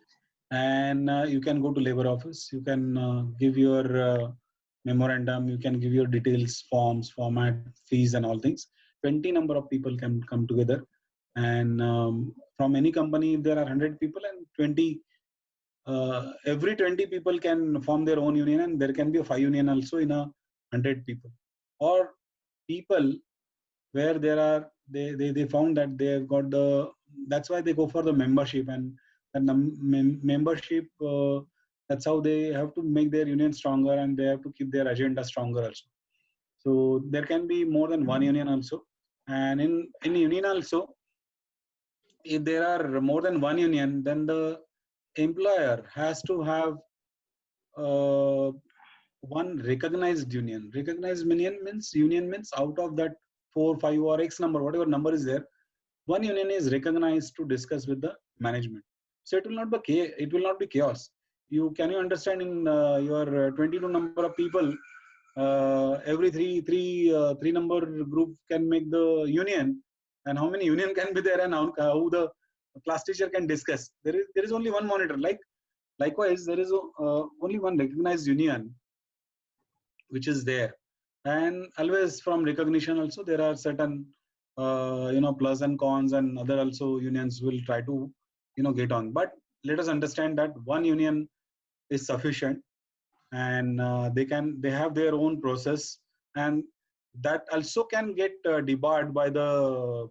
and you can go to labor office. You can give your memorandum. You can give your details, forms, format, fees, and all things. 20 number of people can come together, and from any company, if there are 100 people and 20. Every 20 people can form their own union, and there can be a 5 union also in a 100 people. Or people where there are they found that they have got the, that's why they go for the membership, and the membership, that's how they have to make their union stronger, and they have to keep their agenda stronger also. So there can be more than one union also, and in union also, if there are more than one union, then the employer has to have one recognized union. Recognized union means out of that 4, 5 or X number, whatever number is there, one union is recognized to discuss with the management. So it will not be chaos. Can you understand in your 22 number of people, every three number group can make the union, and how many union can be there, and how the class teacher can discuss. There is only one monitor. Likewise, there is only one recognized union which is there, and always from recognition also there are certain plus and cons, and other also unions will try to get on. But let us understand that one union is sufficient, and they have their own process, and that also can get debarred by the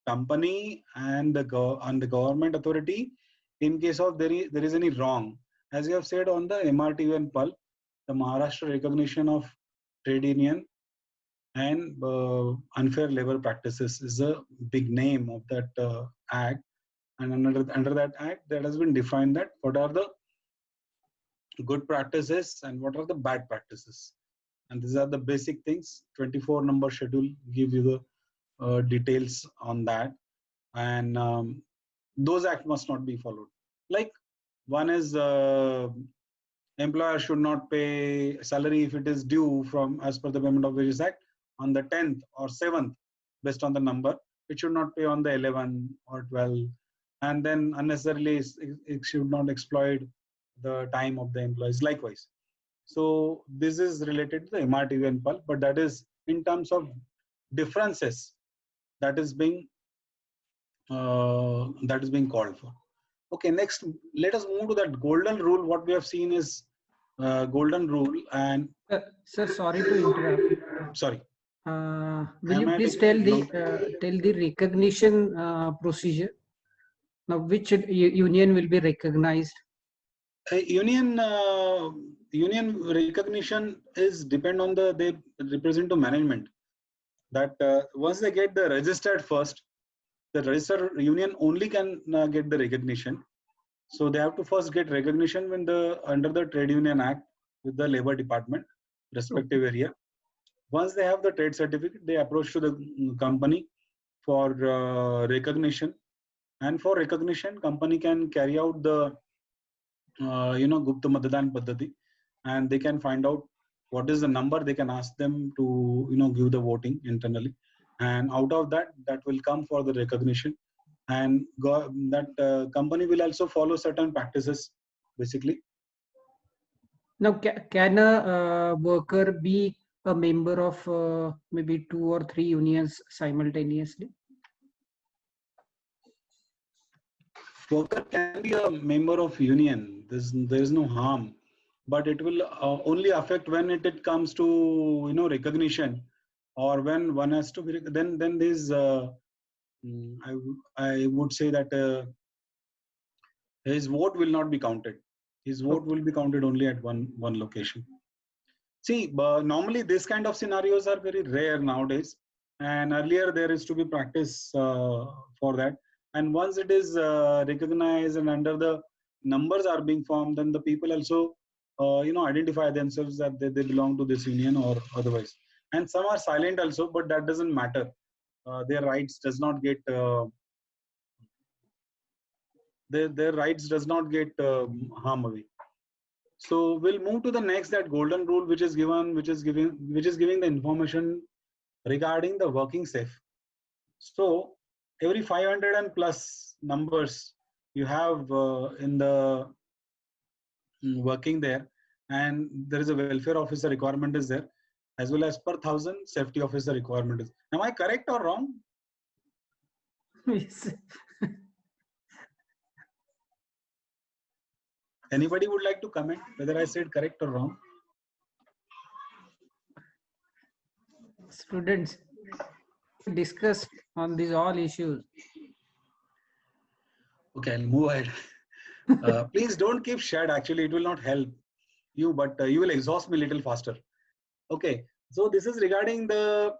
company and the government authority in case of there is any wrong. As you have said on the MRTU and PUL, the Maharashtra recognition of trade union and unfair labor practices is a big name of that act, and under that act there has been defined that what are the good practices and what are the bad practices, and these are the basic things. 24 number schedule give you the details on that, and those acts must not be followed. Like one is employer should not pay salary if it is due from as per the Payment of Wages Act on the 10th or 7th based on the number. It should not pay on the 11th or 12th and then unnecessarily it should not exploit the time of the employees likewise. So this is related to the MRTV and pulp, but that is in terms of differences that is being called for. Okay, next let us move to that golden rule. What we have seen is golden rule. And Sir, sorry to interrupt. sorry, Will am you I please taking tell the recognition procedure? Now, which union will be recognized? Union recognition is depend on they represent to management, that once they get the registered first, the registered union only can get the recognition. So they have to first get recognition when under the Trade Union Act with the Labor Department, respective area. Once they have the trade certificate, they approach to the company for recognition, and for recognition, company can carry out the Gupta Matadan Paddhati, and they can find out what is the number. They can ask them to give the voting internally, and out of that will come for the recognition. And that company will also follow certain practices basically. Now, can a worker be a member of maybe 2 or 3 unions simultaneously? Worker can be a member of union. There is no harm, but it will only affect when it comes to recognition, or when one has to be. Then there's I would say that his vote will not be counted. His vote will be counted only at one location. See, normally this kind of scenarios are very rare nowadays, and earlier there is to be practice for that. And once it is recognized and under the numbers are being formed, then the people also identify themselves that they belong to this union or otherwise. And some are silent also, but that doesn't matter. Their rights does not get their rights does not get harm away. So we'll move to the next, that golden rule, which is giving the information regarding the working safe. So every 500 and plus numbers you have in the working there, and there is a welfare officer requirement is there, as well as per 1,000 safety officer requirement is. Am I correct or wrong? Yes. Anybody would like to comment whether I said correct or wrong? Students, discuss on these all issues. Okay, I'll move ahead. Please don't keep shared. Actually, it will not help you, but you will exhaust me a little faster. Okay, so this is regarding the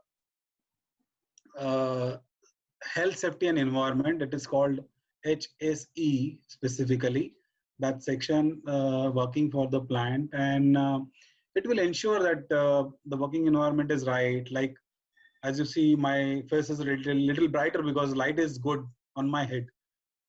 health, safety and environment. It is called HSE specifically. That section working for the plant, and it will ensure that the working environment is right. Like, as you see, my face is a little brighter because light is good on my head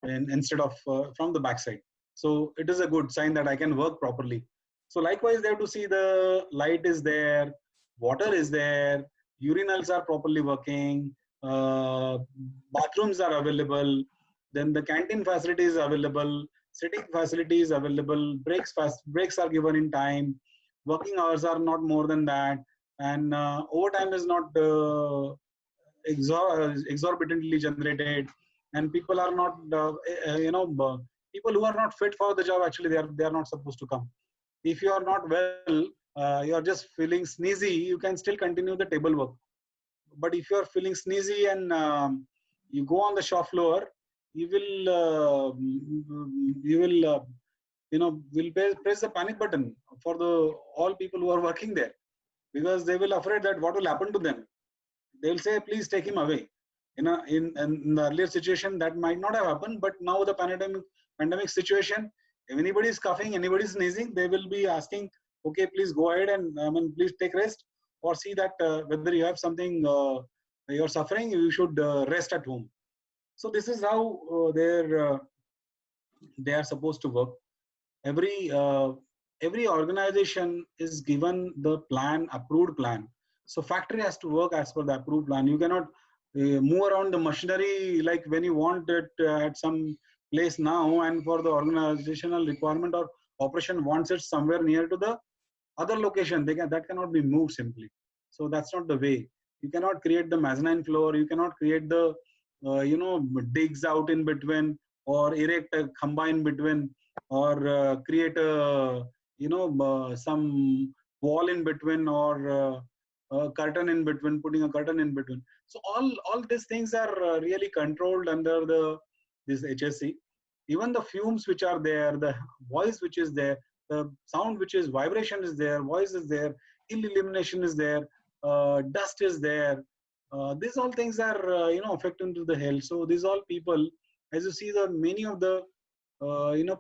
and instead of from the backside. So it is a good sign that I can work properly. So likewise, they have to see the light is there, water is there, urinals are properly working, bathrooms are available, then the canteen facility is available, sitting facility is available, breaks are given in time, working hours are not more than that, and overtime is not exorbitantly generated, and people are not people who are not fit for the job, actually they are not supposed to come. If you are not well, you are just feeling sneezy, you can still continue the table work. But if you are feeling sneezy and you go on the shop floor, you will press the panic button for the all people who are working there, because they will afraid that what will happen to them. They will say, please take him away. In the earlier situation, that might not have happened, but now the pandemic situation, if anybody is coughing, anybody is sneezing, they will be asking, okay, please go ahead and please take rest, or see that whether you have something you're suffering, you should rest at home. So this is how they are supposed to work. Every organization is given the approved plan. So factory has to work as per the approved plan. You cannot move around the machinery like when you want it at some place now, and for the organizational requirement or operation wants it somewhere near to the other location, that cannot be moved simply. So that's not the way. You cannot create the mezzanine floor, you cannot create the digs out in between, or erect a khamba in between, or create a some wall in between, or a curtain in between, putting a curtain in between. So all these things are really controlled under this HSC. Even the fumes which are there, the voice which is there, the sound which is vibration is there, voice is there, ill illumination is there, dust is there. These all things are affecting to the health. So these all people, as you see, the many of the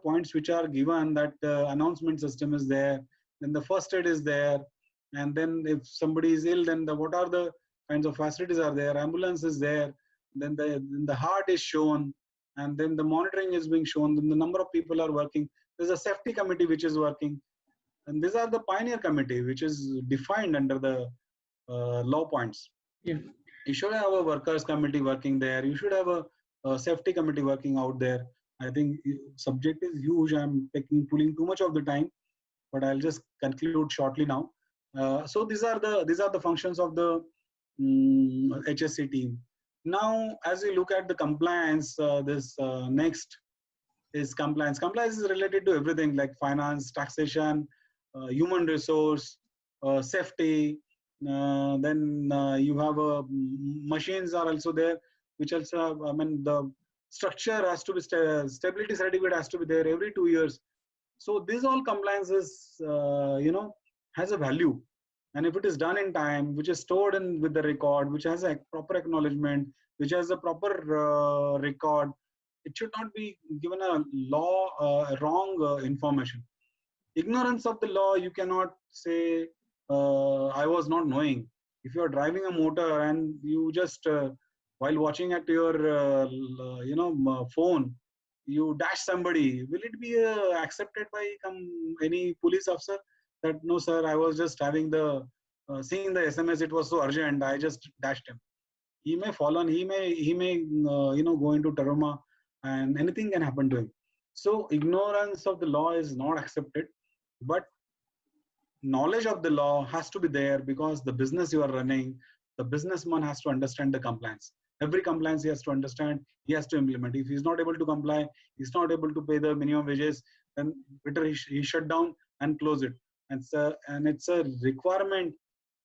points which are given, that announcement system is there, then the first aid is there, and then if somebody is ill, then what are the kinds of facilities are there, ambulance is there, then the heart is shown, and then the monitoring is being shown, then the number of people are working. There's a safety committee which is working, and these are the pioneer committee which is defined under the law points. Yeah. You should have a workers committee working there, you should have a safety committee working out there. I think subject is huge, I'm pulling too much of the time, but I'll just conclude shortly now. So these are the functions of the HSC team. Now, as we look at the compliance, next is compliance. Compliance is related to everything like finance, taxation, human resource, safety. Then you have machines are also there, which also have, the structure has to be stability certificate has to be there every 2 years. So these all compliances, has a value, and if it is done in time, which is stored in with the record, which has a proper acknowledgement, which has a proper record, it should not be given a wrong information. Ignorance of the law, you cannot say I was not knowing. If you are driving a motor and you just while watching at your phone, you dash somebody, will it be accepted by any police officer that no sir, I was just having the seeing the SMS, it was so urgent, I just dashed him? He may fall on, he may go into trauma, and anything can happen to him. So ignorance of the law is not accepted, but knowledge of the law has to be there, because the business you are running, the businessman has to understand the compliance. Every compliance he has to understand, he has to implement. If he's not able to comply, he's not able to pay the minimum wages, then better he shut down and close it. And it's a requirement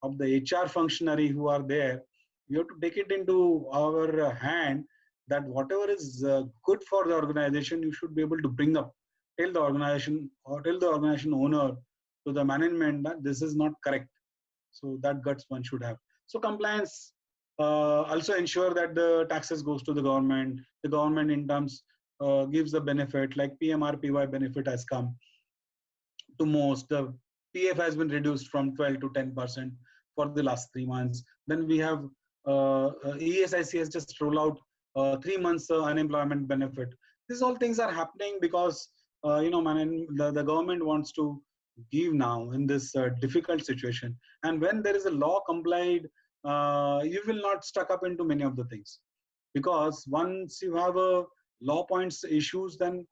of the HR functionary who are there. We have to take it into our hand that whatever is good for the organization, you should be able to bring up, tell the organization or tell the organization owner, to the management, that this is not correct. So that guts one should have. So compliance also ensure that the taxes goes to the government. The government in terms gives the benefit, like PMRPY benefit has come to most. The PF has been reduced from 12 to 10% for the last 3 months. Then we have ESIC has just rolled out 3 months unemployment benefit. These all things are happening because the government wants to give now in this difficult situation. And when there is a law complied, you will not stuck up into many of the things, because once you have a law points issues, then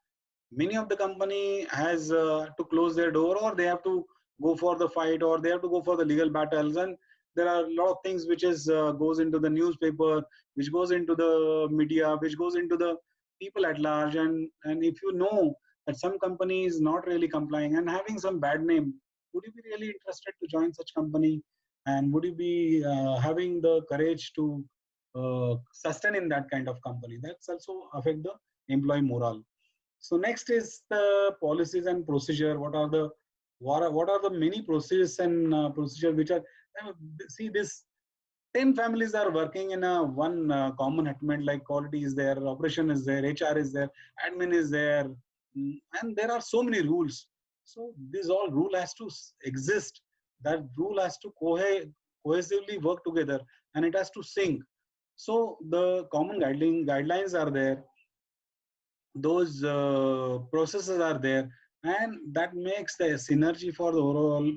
many of the company has to close their door, or they have to go for the fight, or they have to go for the legal battles. And there are a lot of things which is goes into the newspaper, which goes into the media, which goes into the people at large. And if you know that some company is not really complying and having some bad name, would you be really interested to join such company? And would you be having the courage to sustain in that kind of company? That's also affect the employee morale. So next is the policies and procedure. What are the many processes and procedure which are, see, this 10 families are working in a one common happening, like quality is there, operation is there, HR is there, admin is there, and there are so many rules. So this all rule has to exist. That rule has to cohesively work together, and it has to sync. So the common guidelines are there. Those processes are there, and that makes the synergy for the overall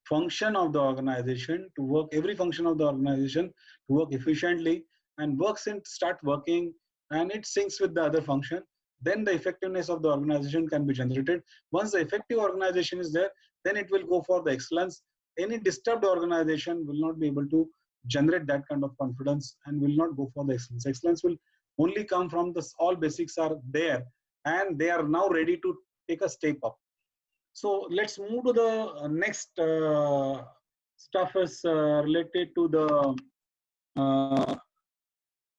function of the organization to work, every function of the organization to work efficiently, and works and start working, and it syncs with the other function. then the effectiveness of the organization can be generated. Once the effective organization is there, then it will go for the excellence. Any disturbed organization will not be able to generate that kind of confidence and will not go for the excellence. Excellence will only come from this, all basics are there and they are now ready to take a step up. So let's move to the next stuff is related to the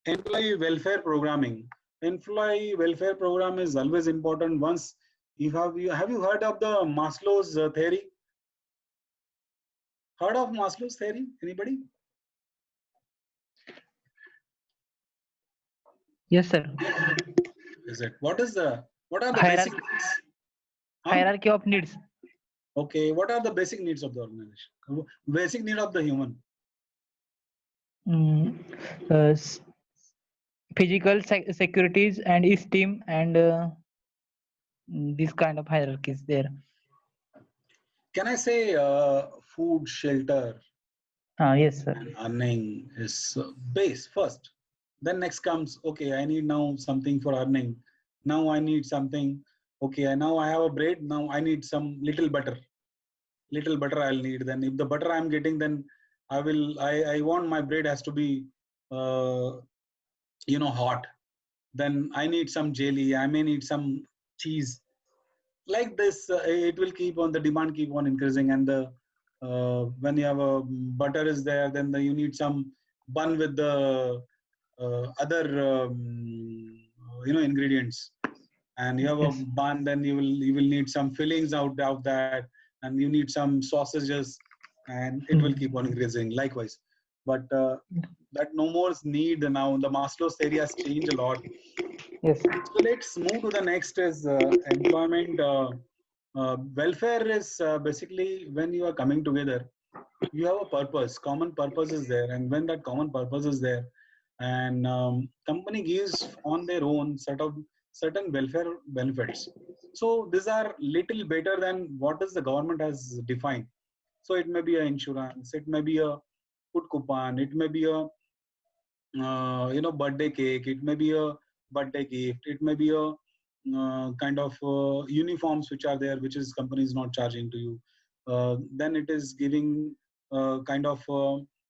employee welfare programming. Employee welfare program is always important. Once you have you heard of the Maslow's theory? Heard of Maslow's theory? Anybody? Yes, sir. Is it? What are the basic Hierarchy, needs? Huh? hierarchy of needs. Okay, what are the basic needs of the organization? Basic need of the human. Mm, physical securities and esteem and this kind of hierarchies there. Can I say food, shelter, Yes, sir. and earning is base first. Then next comes, okay, I need now something for earning. Now I need something. Okay, now I have a bread. Now I need some little butter. Little butter I'll need. Then if the butter I'm getting, then I want my bread has to be, hot. Then I need some jelly. I may need some cheese. Like this, it will keep on, the demand keep on increasing, and the when you have a butter is there, then you need some bun with the other ingredients, and you have a Yes. bun, then you will need some fillings out of that, and you need some sausages, and it will keep on increasing likewise. But that no more is need now. The Maslow's theory has changed a lot. Yes. So let's move to the next is employment. Welfare is basically when you are coming together, you have a purpose, common purpose is there. And when that common purpose is there, and company gives on their own set of certain welfare benefits. So these are little better than what is the government has defined. So it may be a insurance, it may be a food coupon, it may be a birthday cake, it may be a birthday gift, it may be a kind of uniforms which are there, which is company is not charging to you. Then it is giving kind of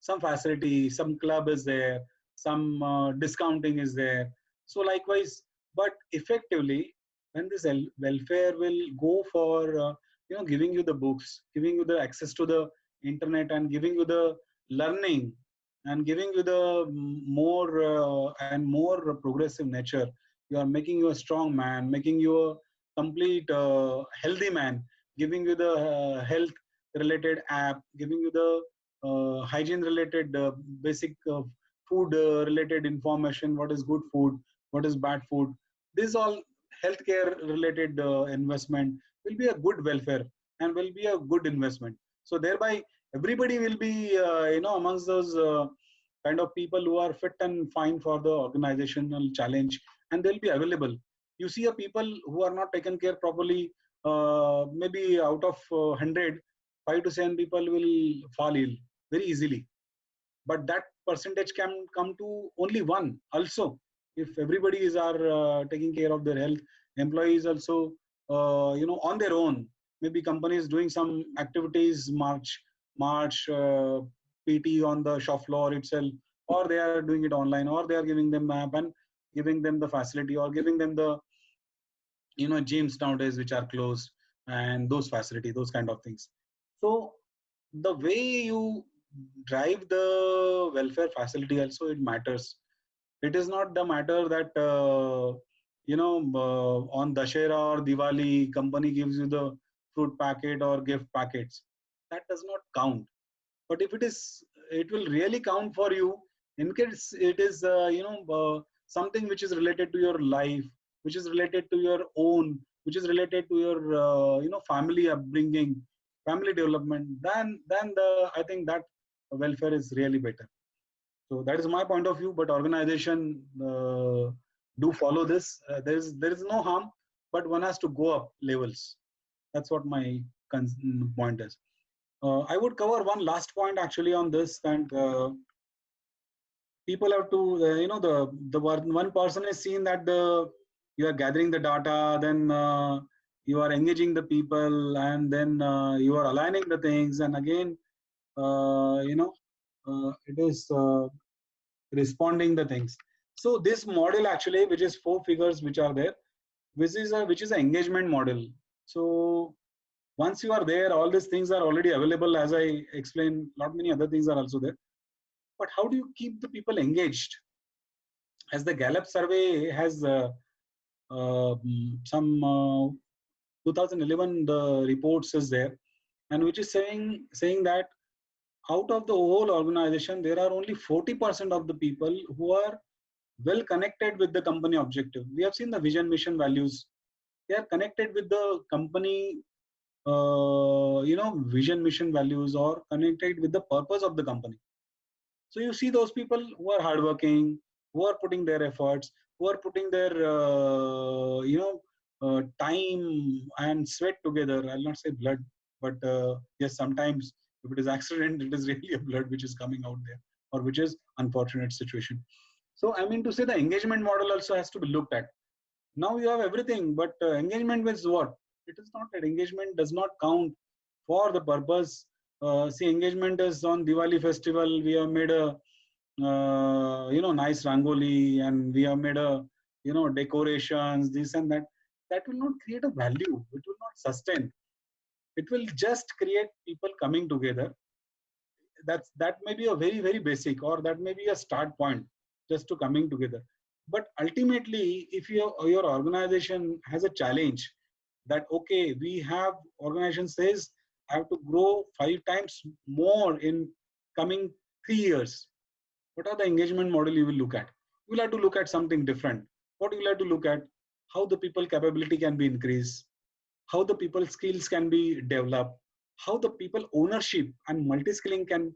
some facility, some club is there, some discounting is there. So likewise, but effectively, when this welfare will go for giving you the books, giving you the access to the internet, and giving you the learning, and giving you the more and more progressive nature. You are making you a strong man, making you a complete healthy man, giving you the health related app, giving you the hygiene related basic food related information, what is good food, what is bad food. This all healthcare related investment will be a good welfare and will be a good investment. So thereby everybody will be amongst those kind of people who are fit and fine for the organizational challenge, and they'll be available. You see a people who are not taken care properly, maybe out of 100, 5 to 7 people will fall ill very easily, but that percentage can come to only one also. If everybody is are taking care of their health, employees also on their own, maybe companies doing some activities, march PT on the shop floor itself, or they are doing it online, or they are giving them app and giving them the facility, or giving them the gyms nowadays which are closed, and those facility, those kind of things. So the way you drive the welfare facility also, it matters. It is not the matter that on Dashera or Diwali company gives you the fruit packet or gift packets. That does not count. But if it will really count for you in case it is something which is related to your life, which is related to your own, which is related to your family upbringing, family development, then I think that welfare is really better. So that is my point of view. But organization do follow this. There is no harm, but one has to go up levels. That's what my point is. I would cover one last point actually on this, and people have to, the one person is seen that the you are gathering the data, then you are engaging the people, and then you are aligning the things, and again it is responding the things. So this model actually, which is 4 figures which are there, which is an engagement model. So once you are there, all these things are already available. As I explained, lot many other things are also there. But how do you keep the people engaged? As the Gallup survey has some 2011 the reports is there, and which is saying that out of the whole organization, there are only 40% of the people who are well connected with the company objective. We have seen the vision, mission, values. They are connected with the company, vision, mission, values, or connected with the purpose of the company. So you see those people who are hardworking, who are putting their efforts, who are putting their time and sweat together. I'll not say blood, but yes, sometimes if it is accident, it is really a blood which is coming out there, or which is unfortunate situation. So I mean to say the engagement model also has to be looked at. Now you have everything, but engagement with what? It is not that engagement does not count for the purpose. See, engagement is on Diwali festival. We have made a nice rangoli, and we have made a decorations, this and that. That will not create a value. It will not sustain. It will just create people coming together. That may be a very, very basic, or that may be a start point just to coming together. But ultimately, if your organization has a challenge that okay, we have organization says have to grow 5 times more in coming 3 years, what are the engagement model you will look at? You will have to look at something different. What you will have to look at? How the people capability can be increased, how the people skills can be developed, how the people ownership and multi-skilling can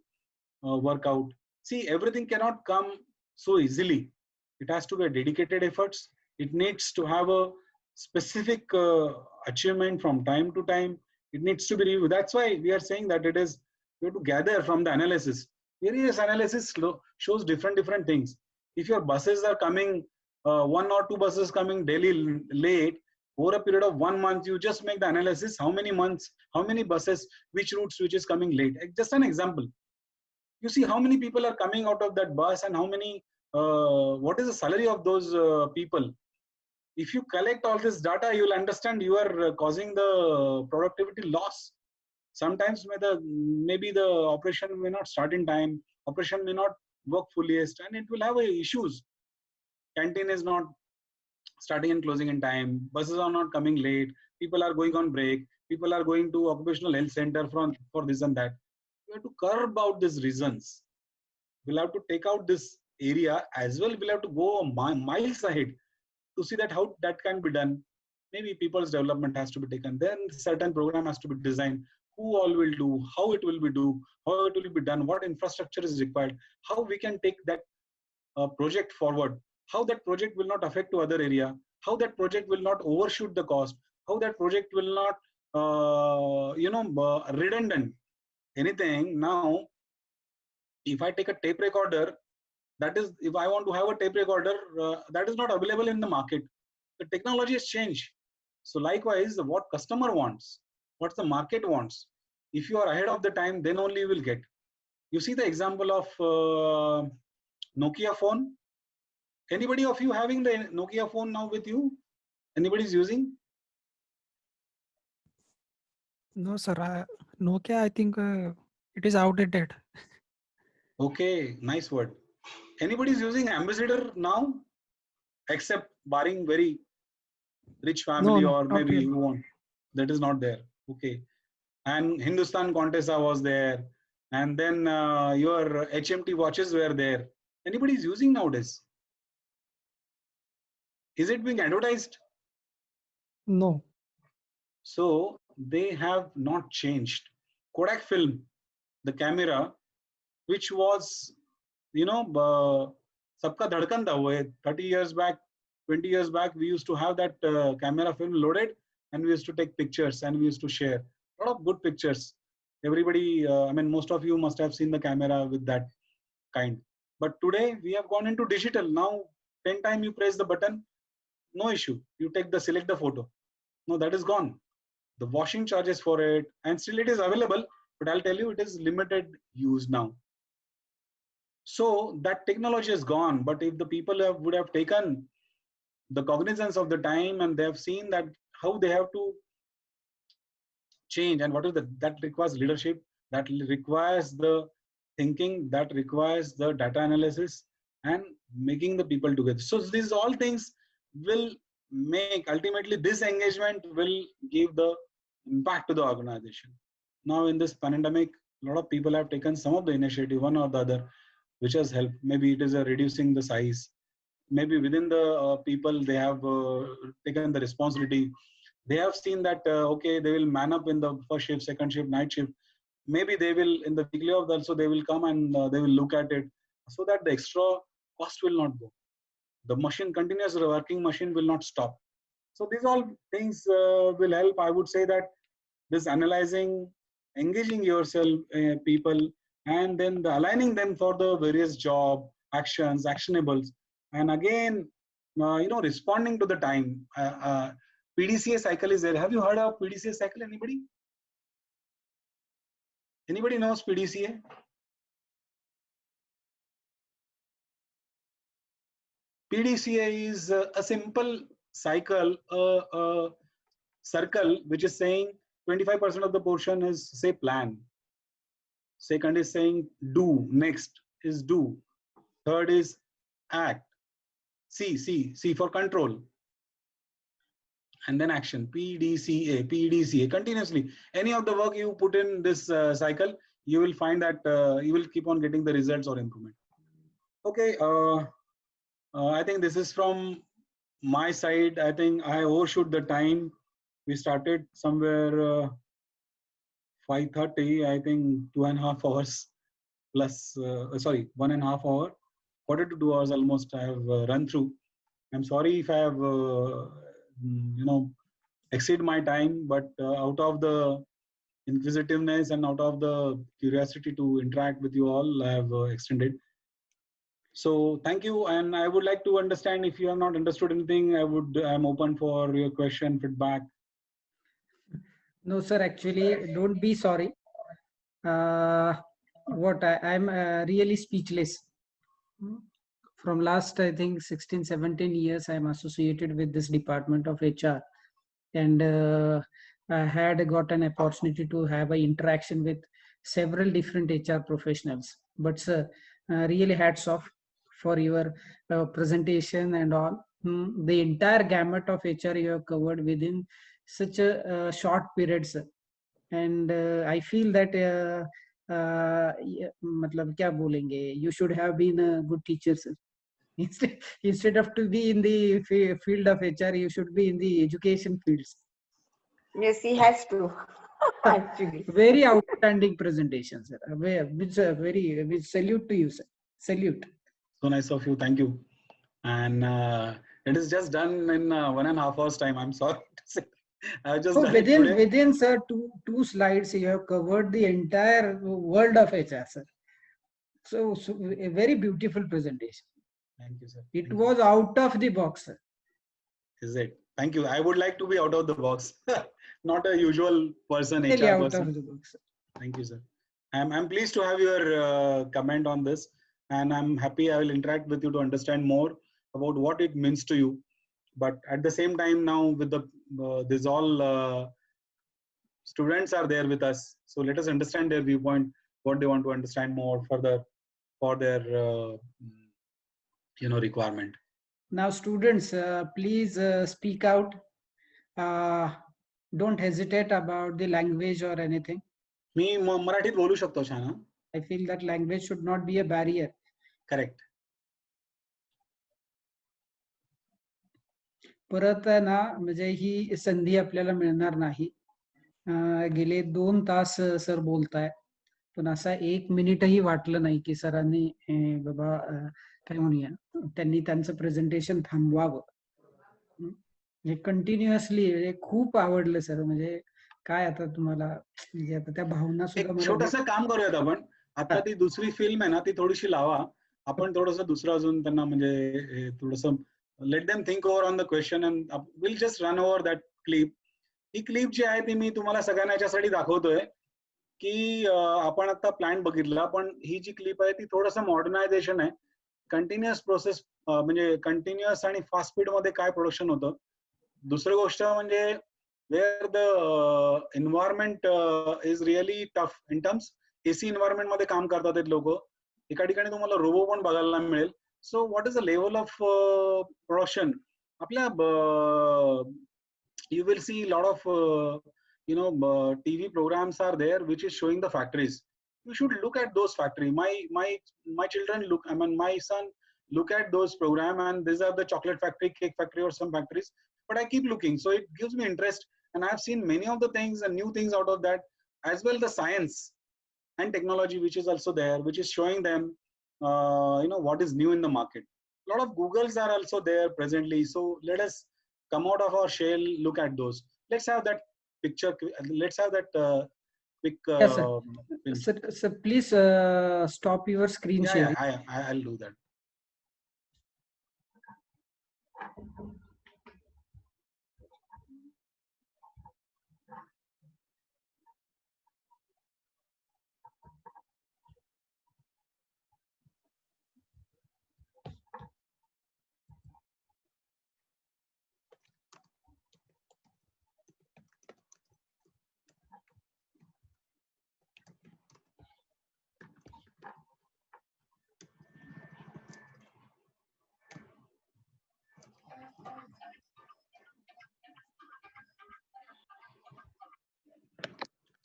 work out. See, everything cannot come so easily. It has to be a dedicated efforts. It needs to have a specific achievement from time to time. It needs to be reviewed. That's why we are saying that it is, you have to gather from the analysis. Various analysis shows different things. If your buses are coming, 1 or 2 buses coming daily late, over a period of 1 month, you just make the analysis, how many months, how many buses, which routes which is coming late. Just an example. You see how many people are coming out of that bus, and how many, what is the salary of those people. If you collect all this data, you will understand you are causing the productivity loss. Sometimes maybe the operation may not start in time, operation may not work fulliest, and it will have issues. Canteen is not starting and closing in time, buses are not coming late, people are going on break, people are going to occupational health center for this and that. We have to curb out these reasons. We'll have to take out this area as well. We'll have to go miles ahead to see that how that can be done. Maybe people's development has to be taken. Then certain program has to be designed. Who all will do, how it will be do, how it will be done, what infrastructure is required, how we can take that project forward, how that project will not affect to other area, how that project will not overshoot the cost, how that project will not redundant anything. Now if I take a tape recorder, that is, if I want to have a tape recorder, that is not available in the market. The technology has changed. So likewise, what customer wants, what the market wants, if you are ahead of the time, then only you will get. You see the example of Nokia phone. Anybody of you having the Nokia phone now with you? Anybody is using? No, sir. Nokia, I think it is outdated. Okay, nice word. Anybody is using Ambassador now? Except barring very rich family, No, or not maybe really. who want. That is not there. Okay. And Hindustan Contessa was there. And then your HMT watches were there. Anybody is using nowadays? Is it being advertised? No. So they have not changed. Kodak film, the camera, which was, sabka dhadkan tha wo hai. 30 years back, 20 years back, we used to have that camera film loaded, and we used to take pictures and we used to share. A lot of good pictures. Everybody, most of you must have seen the camera with that kind. But today we have gone into digital. Now 10 times you press the button, no issue. You select the photo. No, that is gone. The washing charges for it, and still it is available, but I'll tell you it is limited use now. So that technology is gone. But if the people would have taken the cognizance of the time and they have seen that how they have to change and what is that requires leadership, that requires the thinking, that requires the data analysis and making the people together. So these all things will make ultimately this engagement will give the impact to the organization. Now in this pandemic, a lot of people have taken some of the initiative, one or the other, which has helped. Maybe it is reducing the size. Maybe within the people, they have taken the responsibility. They have seen that, okay, they will man up in the first shift, second shift, night shift. Maybe they will, in the weekly off also, they will come and they will look at it so that the extra cost will not go. The machine, continuous working machine will not stop. So these all things will help. I would say that this analyzing, engaging yourself, people, and then aligning them for the various job actions, actionables, and again, responding to the time. PDCA cycle is there. Have you heard of PDCA cycle? Anybody? Anybody knows PDCA? PDCA is a simple cycle, a circle which is saying 25% of the portion is say plan. Second is saying do. Next is do. Third is act. C for control. And then action. PDCA continuously. Any of the work you put in this cycle, you will find that you will keep on getting the results or improvement. Okay. I think this is from my side. I think I overshoot the time. We started somewhere 5:30. I think 2.5 hours plus. Sorry, 1.5 hour. Quarter to 2 hours almost. I have run through. I'm sorry if I have exceed my time, but out of the inquisitiveness and out of the curiosity to interact with you all, I have extended. So thank you, and I would like to understand if you have not understood anything. I'm open for your question, feedback. No, sir. Actually, don't be sorry. I'm really speechless. From last, I think 16, 17 years, I'm associated with this department of HR, and I had got an opportunity to have an interaction with several different HR professionals. But sir, really hats off for your presentation and all. The entire gamut of HR you have covered within such a short period, sir. And I feel that मतलब क्या बोलेंगे, you should have been a good teacher, sir. Instead of to be in the field of HR, you should be in the education fields. Yes, he has to. Actually. Very outstanding presentation, sir. Which salute to you, sir. Salute. So nice of you. Thank you. And it is just done in 1.5 hours time. I'm sorry to say. I just so within sir two slides you have covered the entire world of HR, sir. So a very beautiful presentation. Thank you, sir. It was out of the box, sir. Is it? Thank you. I would like to be out of the box, not a usual person, Really HR out person. of the box, sir. Thank you, sir. I'm pleased to have your comment on this, and I'm happy I will interact with you to understand more about what it means to you. But at the same time, now with the this all students are there with us, so let us understand their viewpoint, what they want to understand more further for their requirement. Now, students, please speak out. Don't hesitate about the language or anything. मी मराठीत बोलू शकतो शाना. I feel that language should not be a barrier. Correct. परत ना म्हणजे ही संधी आपल्याला मिळणार नाही. गेले 2 तास सर बोलताय, पण असा 1 मिनिटही वाटलं नाही की सरांनी बाबा काय म्हणूया त्यांनी त्यांचं प्रेझेंटेशन थांबवावं. म्हणजे कंटिन्युअसली खूप आवडलं सर. म्हणजे काय आता तुम्हाला म्हणजे आता त्या भावना सुद्धा मला छोटंसं काम करूयात आपण. आता ती दुसरी फिल्म आहे ना, ती थोडीशी लावा. आपण थोडंसं दुसरं अजून त्यांना म्हणजे थोडंसं let them think over on the question and we'll just run over that clip. ही क्लिप जी आहे ती मी तुम्हाला सगळ्यांना याच्यासाठी दाखवतोय की आपण आता प्लांट बघितला, पण ही जी क्लिप आहे ती थोडंसं मॉडर्नायझेशन आहे. कंटिन्युअस प्रोसेस म्हणजे कंटिन्युअस आणि फास्ट स्पीड मध्ये काय प्रोडक्शन होतं. दुसरी गोष्ट म्हणजे where the environment is really tough in terms. AC environment मध्ये काम करतात ते लोक. एका ठिकाणी तुम्हाला रोबो पण बघायला मिळेल. So what is the level of production आपल्या you will see a lot of TV programs are there which is showing the factories. You should look at those factories. My children look, I mean my son look at those program, and these are the chocolate factory, cake factory or some factories, but I keep looking, so it gives me interest, and I've seen many of the things and new things out of that, as well the science and technology which is also there, which is showing them what is new in the market. A lot of Googles are also there presently, so let us come out of our shell, look at those. Let's have that picture. Let's have that quick Yes, sir. film. Sir, please stop your screen sharing. I'll do that.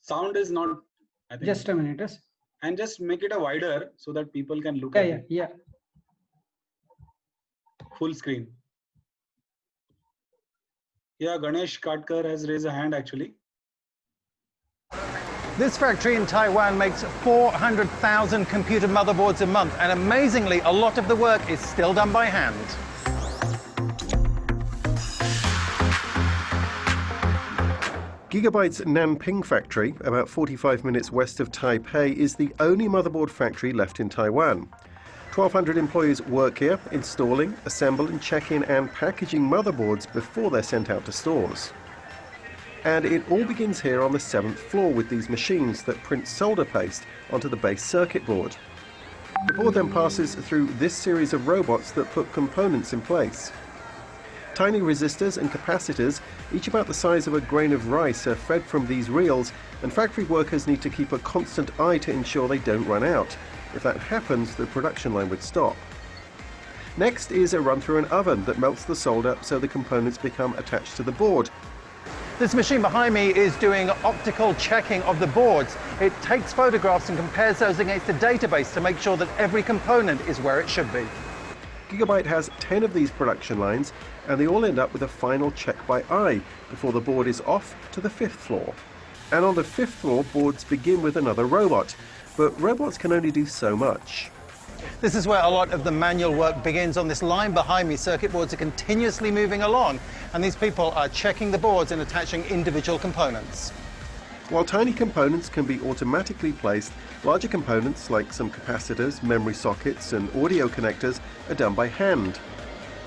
Sound is not, I think. Just a minute. Yes. And just make it a wider so that people can look at it. Yeah. Full screen. Yeah, Ganesh Katkar has raised a hand actually. This factory in Taiwan makes 400,000 computer motherboards a month, and amazingly, a lot of the work is still done by hand. Gigabyte's Nanping factory, about 45 minutes west of Taipei, is the only motherboard factory left in Taiwan. 1,200 employees work here, installing, assembling, checking and packaging motherboards before they're sent out to stores. And it all begins here on the 7th floor with these machines that print solder paste onto the base circuit board. The board then passes through this series of robots that put components in place. Tiny resistors and capacitors, each about the size of a grain of rice, are fed from these reels, and factory workers need to keep a constant eye to ensure they don't run out. If that happens, the production line would stop. Next is a run through an oven that melts the solder so the components become attached to the board. This machine behind me is doing optical checking of the boards. It takes photographs and compares those against a database to make sure that every component is where it should be. Gigabyte has 10 of these production lines, and they all end up with a final check by eye before the board is off to the 5th floor. And on the 5th floor, boards begin with another robot, but robots can only do so much. This is where a lot of the manual work begins. On this line behind me, circuit boards are continuously moving along, and these people are checking the boards and attaching individual components. While tiny components can be automatically placed, larger components like some capacitors, memory sockets and audio connectors are done by hand.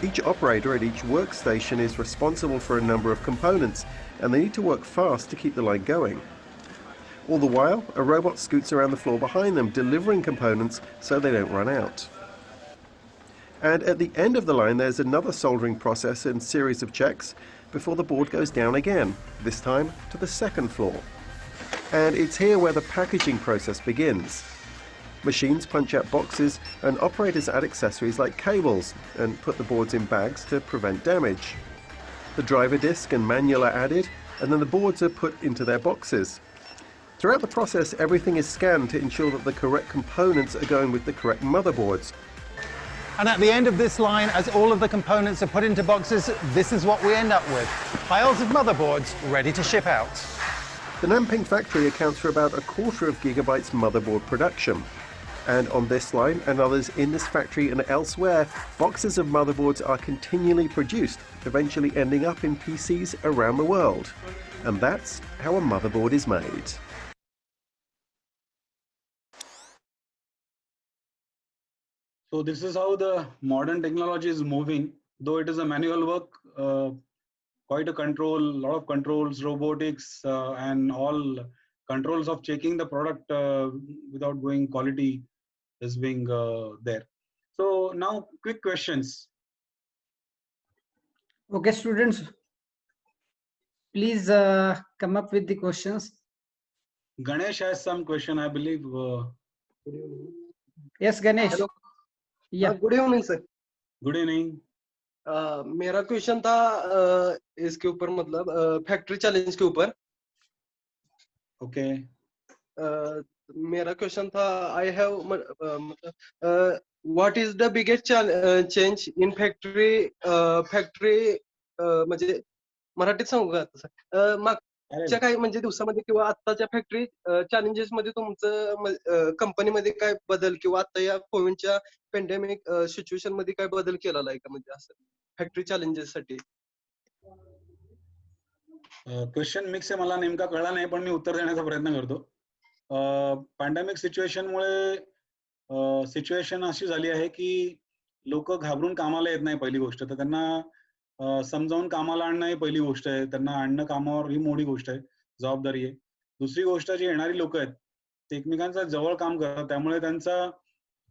Each operator at each workstation is responsible for a number of components, and they need to work fast to keep the line going. All the while, a robot scoots around the floor behind them, delivering components so they don't run out. And at the end of the line, there's another soldering process and series of checks before the board goes down again, this time to the 2nd floor. And it's here where the packaging process begins. Machines punch out boxes and operators add accessories like cables and put the boards in bags to prevent damage. The driver disc and manual are added, and then the boards are put into their boxes. Throughout the process, everything is scanned to ensure that the correct components are going with the correct motherboards. And at the end of this line, as all of the components are put into boxes, this is what we end up with: piles of motherboards ready to ship out. The Nanping factory accounts for about 1/4 of Gigabyte's motherboard production. And on this line and others in this factory and elsewhere, boxes of motherboards are continually produced, eventually ending up in PCs around the world. And that's how a motherboard is made. So this is how the modern technology is moving. though it is a manual work, quite a control, lot of controls, robotics, and all controls of checking the product without going quality is being there. So now quick questions. Okay, students, please come up with the questions. Ganesh has some question, I believe. Yes, Ganesh. Hello. Yeah. Good evening sir. Good evening. मेरा question था इसके ऊपर, मतलब factory challenge के ऊपर। Okay. मेरा question था, I have what is the biggest change in factory म्हणजे मराठीत सांगू का सर? मागच्या काही म्हणजे दिवसामध्ये किंवा आत्ताच्या फॅक्टरी चॅलेंजेस मध्ये तुमचं कंपनीमध्ये काय बदल किंवा आता या कोविडच्या पॅन्डेमिक सिच्युएशन मध्ये काय बदल केलेला आहे का, म्हणजे असं फॅक्टरी चॅलेंजेस साठी? क्वेश्चन मिक्स आहे, मला नेमका कळला नाही, पण मी उत्तर देण्याचा प्रयत्न करतो. पॅन्डेमिक सिच्युएशनमुळे सिच्युएशन अशी झाली आहे की लोक घाबरून कामाला येत नाही. पहिली गोष्ट तर त्यांना समजावून कामाला आणणं ही पहिली गोष्ट आहे. त्यांना आणणं कामावर ही मोठी गोष्ट आहे, जबाबदारी आहे. दुसरी गोष्ट, जी येणारी लोक आहेत ते एकमेकांचा जवळ काम करतात, त्यामुळे त्यांचा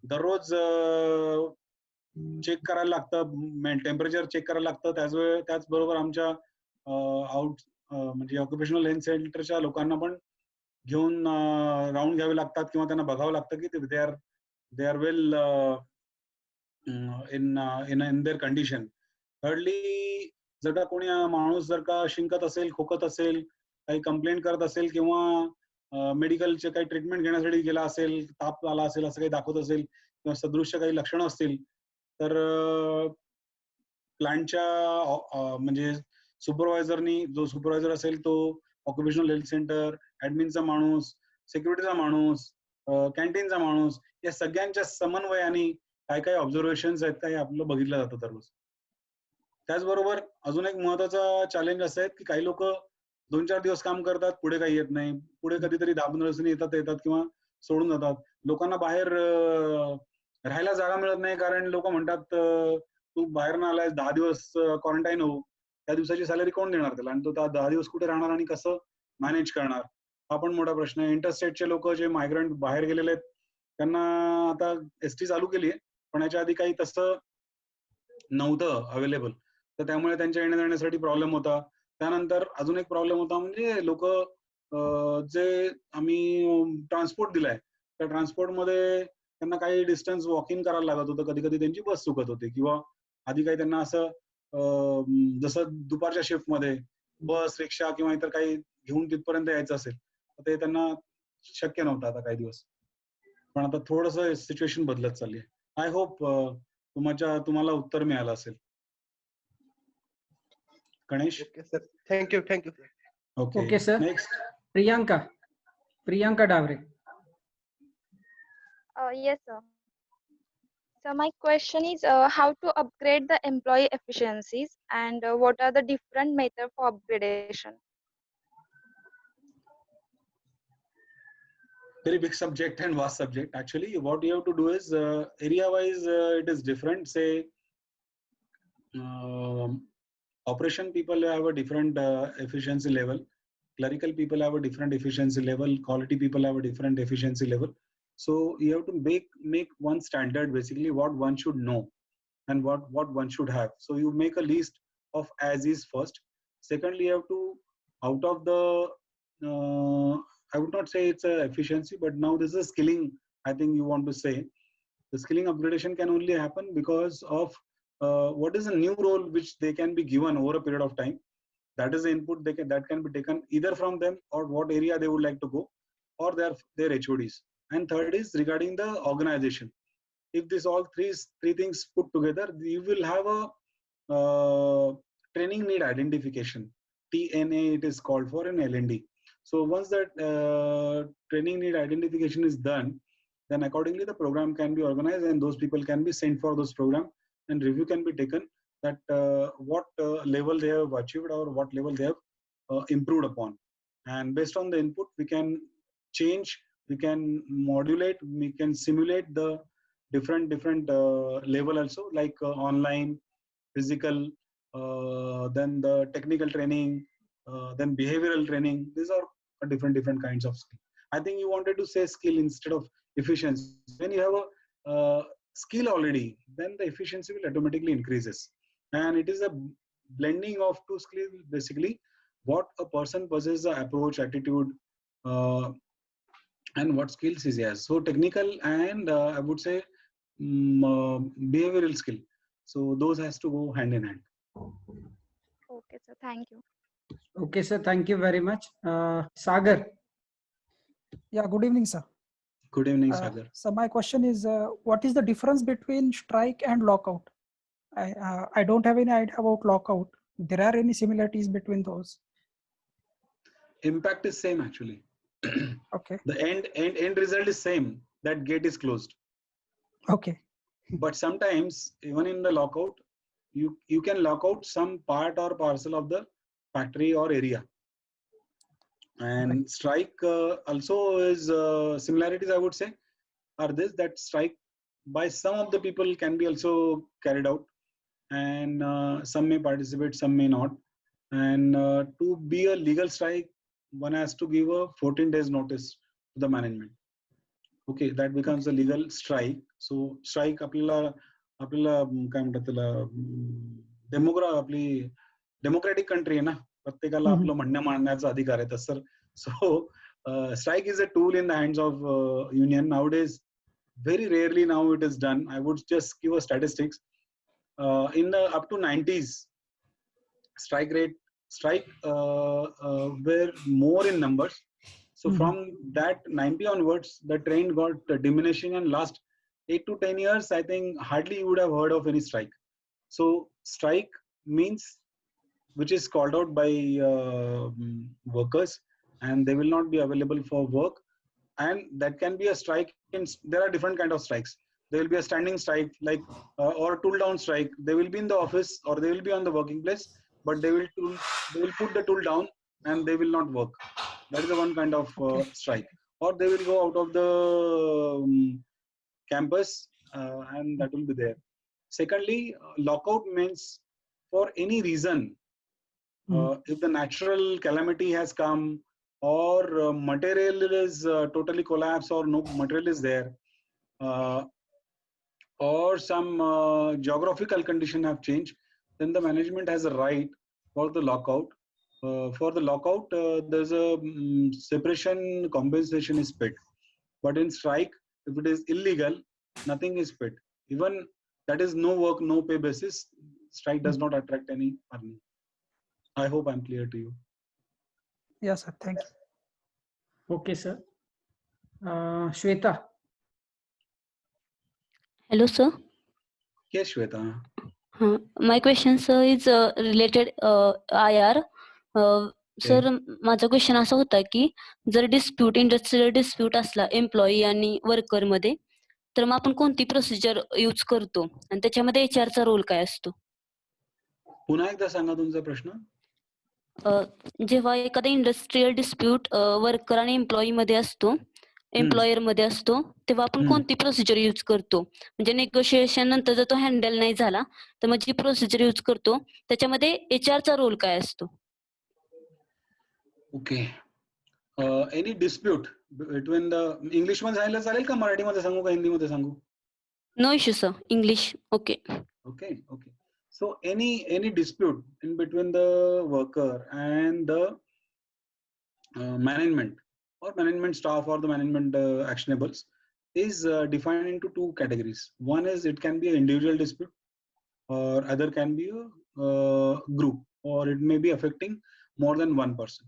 दररोज चेक करायला लागतं, टेम्परेचर चेक करायला लागतं. त्याचबरोबर आमच्या म्हणजे ऑक्युपेशनल हेल्थ सेंटरच्या लोकांना पण घेऊन राऊंड घ्यावे लागतात किंवा त्यांना बघावं लागतं की they are well in their condition. Thirdly, जर का कोणी माणूस जर का शिंकत असेल, खोकत असेल, काही कंप्लेंट करत असेल किंवा मेडिकलचे काही ट्रीटमेंट घेण्यासाठी गेला असेल, ताप आला असेल असं काही दाखवत असेल किंवा सदृश्य काही लक्षणं असतील, तर प्लांटच्या म्हणजे सुपरवायझरनी, जो सुपरवायझर असेल तो ऑक्युपेशनल हेल्थ सेंटर, ऍडमिनचा माणूस, सिक्युरिटीचा माणूस, कॅन्टीनचा माणूस, या सगळ्यांच्या समन्वयाने काय काय ऑब्झर्वेशन्स आहेत काय आपलं बघितलं जातं दररोज. त्याचबरोबर अजून एक महत्वाचा चॅलेंज असं आहे की काही लोक 2-4 दिवस काम करतात, पुढे काही येत नाही, पुढे कधीतरी दाबून येतात किंवा सोडून जातात. लोकांना बाहेर राहायला जागा मिळत नाही, कारण लोक म्हणतात तू बाहेर ना आलायस, 10 दिवस क्वारंटाईन होऊ, त्या दिवसाची सॅलरी कोण देणार त्याला, आणि तो 10 दिवस कुठे राहणार आणि कसं मॅनेज करणार, हा पण मोठा प्रश्न आहे. इंटरस्टेटचे लोक जे मायग्रंट बाहेर गेलेले आहेत त्यांना आता एसटी चालू केली आहे, पण याच्या आधी काही तसं नव्हतं अवेलेबल, तर त्यामुळे त्यांच्या येण्या जाण्यासाठी प्रॉब्लेम होता. त्यानंतर अजून एक प्रॉब्लेम होता, म्हणजे लोक जे आम्ही ट्रान्सपोर्ट दिलाय त्या ट्रान्सपोर्टमध्ये त्यांना काही डिस्टन्स वॉकिंग करायला लागत होतं, कधी कधी त्यांची बस चुकत होती, किंवा आधी काही त्यांना असं जसं दुपारच्या शिफ्टमध्ये बस, रिक्षा किंवा इतर काही घेऊन तिथपर्यंत यायचं असेल तर ते त्यांना शक्य नव्हतं आता काही दिवस. पण आता थोडंसं सिच्युएशन बदलत चालली आहे. आय होप तुम्हाला उत्तर मिळालं असेल. Ganesh? Okay sir, thank you sir. Okay, sir. Next. Priyanka Davre. Yes, sir. So my question is how to upgrade the employee efficiencies, and what are the different methods for upgradation? Very big subject and vast subject. Actually, what you have to do is area-wise it is different. Say operation people have a different efficiency level. Clerical people have a different efficiency level. Quality people have a different efficiency level. So you have to make one standard, basically what one should know and what one should have. So you make a list of as is first. Secondly, you have to, out of the I would not say it's a efficiency, but now this is skilling. I think you want to say the skilling upgradation can only happen because of what is a new role which they can be given over a period of time. That is the input that can be taken either from them or what area they would like to go, or their HODs. And third is regarding the organization. If this all three things put together, you will have a training need identification. TNA it is called for in L&D. So once that training need identification is done, then accordingly the program can be organized and those people can be sent for those program, and review can be taken that what level they have achieved or what level they have improved upon. And based on the input, we can change, we can modulate, we can simulate the different level also, like online, physical, then the technical training, then behavioral training. These are different kinds of skill. I think you wanted to say skill instead of efficiency. When you have a skill already, then the efficiency will automatically increases. And it is a blending of two skills, basically what a person possesses, the approach, attitude, and what skills he has. So technical and I would say behavioral skill. So those has to go hand in hand. Okay, sir. Thank you. Okay, sir. Thank you very much. Sagar. Yeah, good evening, sir. Good evening, Sagar. So my question is, what is the difference between strike and lockout? I don't have any idea about lockout. There are any similarities between those? Impact is same actually. Okay. The end result is same. That gate is closed. Okay. But sometimes even in the lockout, you can lock out some part or parcel of the factory or area. And strike also is similarities, I would say, are this, that strike by some of the people can be also carried out, and some may participate, some may not. And to be a legal strike, one has to give a 14 days notice to the management. Okay, that becomes a legal strike. So strike आपल्याला काय म्हणतात त्याला आपली democratic country आहे ना, प्रत्येकाला आपलं म्हणणं मांडण्याचा अधिकार आहे तसं. So strike is a tool in the hands of union nowadays. Very rarely now it is done. I would just give a statistics. In the up to 90s, strike were more in numbers. So from that 90 onwards, the trend got diminishing, and last 8 to 10 years, I think hardly you would have heard of any strike. So strike means which is called out by workers, and they will not be available for work. And that can be a strike. There are different kind of strikes. There will be a standing strike, like or tool down strike. They will be in the office or they will be on the working place, but they will put the tool down and they will not work. That is the one kind of strike. Or they will go out of the campus and that will be there. Secondly, lockout means for any reason, if the natural calamity has come, or material is totally collapsed, or no material is there, or some geographical condition have changed, then the management has a right for the lockout. For the lockout, there's a separation compensation is paid. But in strike, if it is illegal, nothing is paid. Even that is no work, no pay basis, strike does not attract any earning. I hope I'm clear to you. Yes, sir. Thank you. Okay, sir. Shweta. Hello, sir. Yes, Shweta. My question, sir, is related IR. Sir माझा question असा होता की जर dispute industrial dispute असला employee आणि worker मध्ये तर मग आपण कोणती प्रोसिजर यूज करतो आणि त्याच्यामध्ये HR चा रोल काय असतो? पुन्हा एकदा सांगा तुमचा प्रश्न. जेव्हा एखादा इंडस्ट्रियल डिस्प्यूट वर्कर आणि एम्प्लॉई मध्ये असतो, एम्प्लॉयर मध्ये असतो, तेव्हा आपण कोणती प्रोसिजर यूज करतो? म्हणजे नेगोशिएशन नंतर जर तो हँडल नाही झाला तर मग जी प्रोसिजर यूज करतो त्याच्यामध्ये HR चा रोल काय असतो? Okay. Any dispute between the English मध्ये सांगितलं चालेल का, मराठी मध्ये सांगू का, हिंदी मध्ये सांगू? No issue sir, English. Okay okay. So any dispute in between the worker and the management or management staff or the management actionables is defined into two categories. One is it can be an individual dispute, or other can be a group, or it may be affecting more than one person.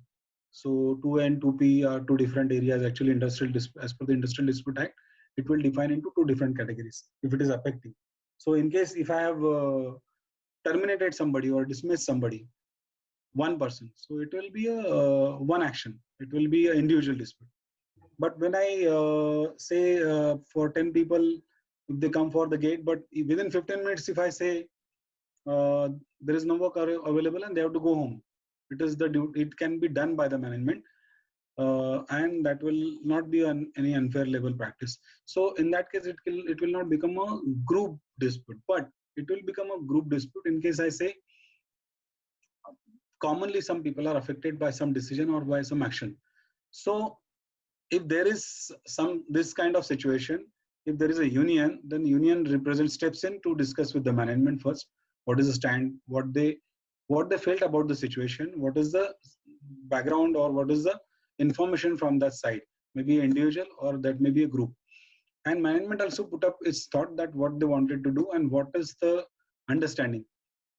So 2 and 2P are two different areas. Actually, as per the Industrial Dispute Act, it will define into two different categories if it is affecting. So in case if I have terminated somebody or dismissed somebody, one person, so it will be a one action. It will be an individual dispute. But when I say for 10 people, if they come for the gate, but within 15 minutes, if I say there is no work available and they have to go home, it can be done by the management, and that will not be any unfair labor practice. So in that case, it will not become a group dispute, but it will become a group dispute. In case I say, commonly some people are affected by some decision or by some action. So if there is this kind of situation, if there is a union, then union represent steps in to discuss with the management first. What is the stand? What they felt about the situation? What is the background or what is the information from that side? Maybe individual or that may be a group. And management also put up its thought that what they wanted to do and what is the understanding.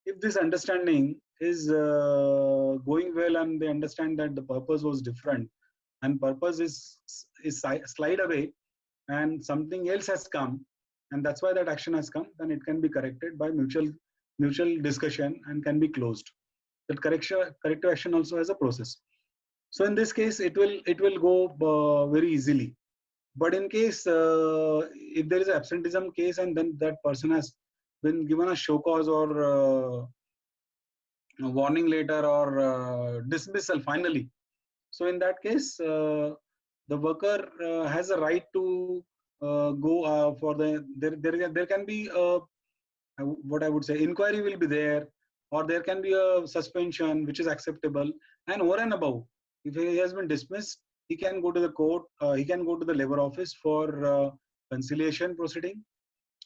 If this understanding is going well and they understand that the purpose was different and purpose is slide away and something else has come and that's why that action has come, then it can be corrected by mutual discussion and can be closed. That corrective action also has a process. So in this case, it will go very easily. But in case if there is an absenteeism case and then that person has been given a show cause or a warning letter or dismissal finally, so in that case, the worker has a right to go for there can be what I would say inquiry will be there, or there can be a suspension which is acceptable. And over and above, if he has been dismissed, he can go to the court. He can go to the labor office for conciliation proceeding.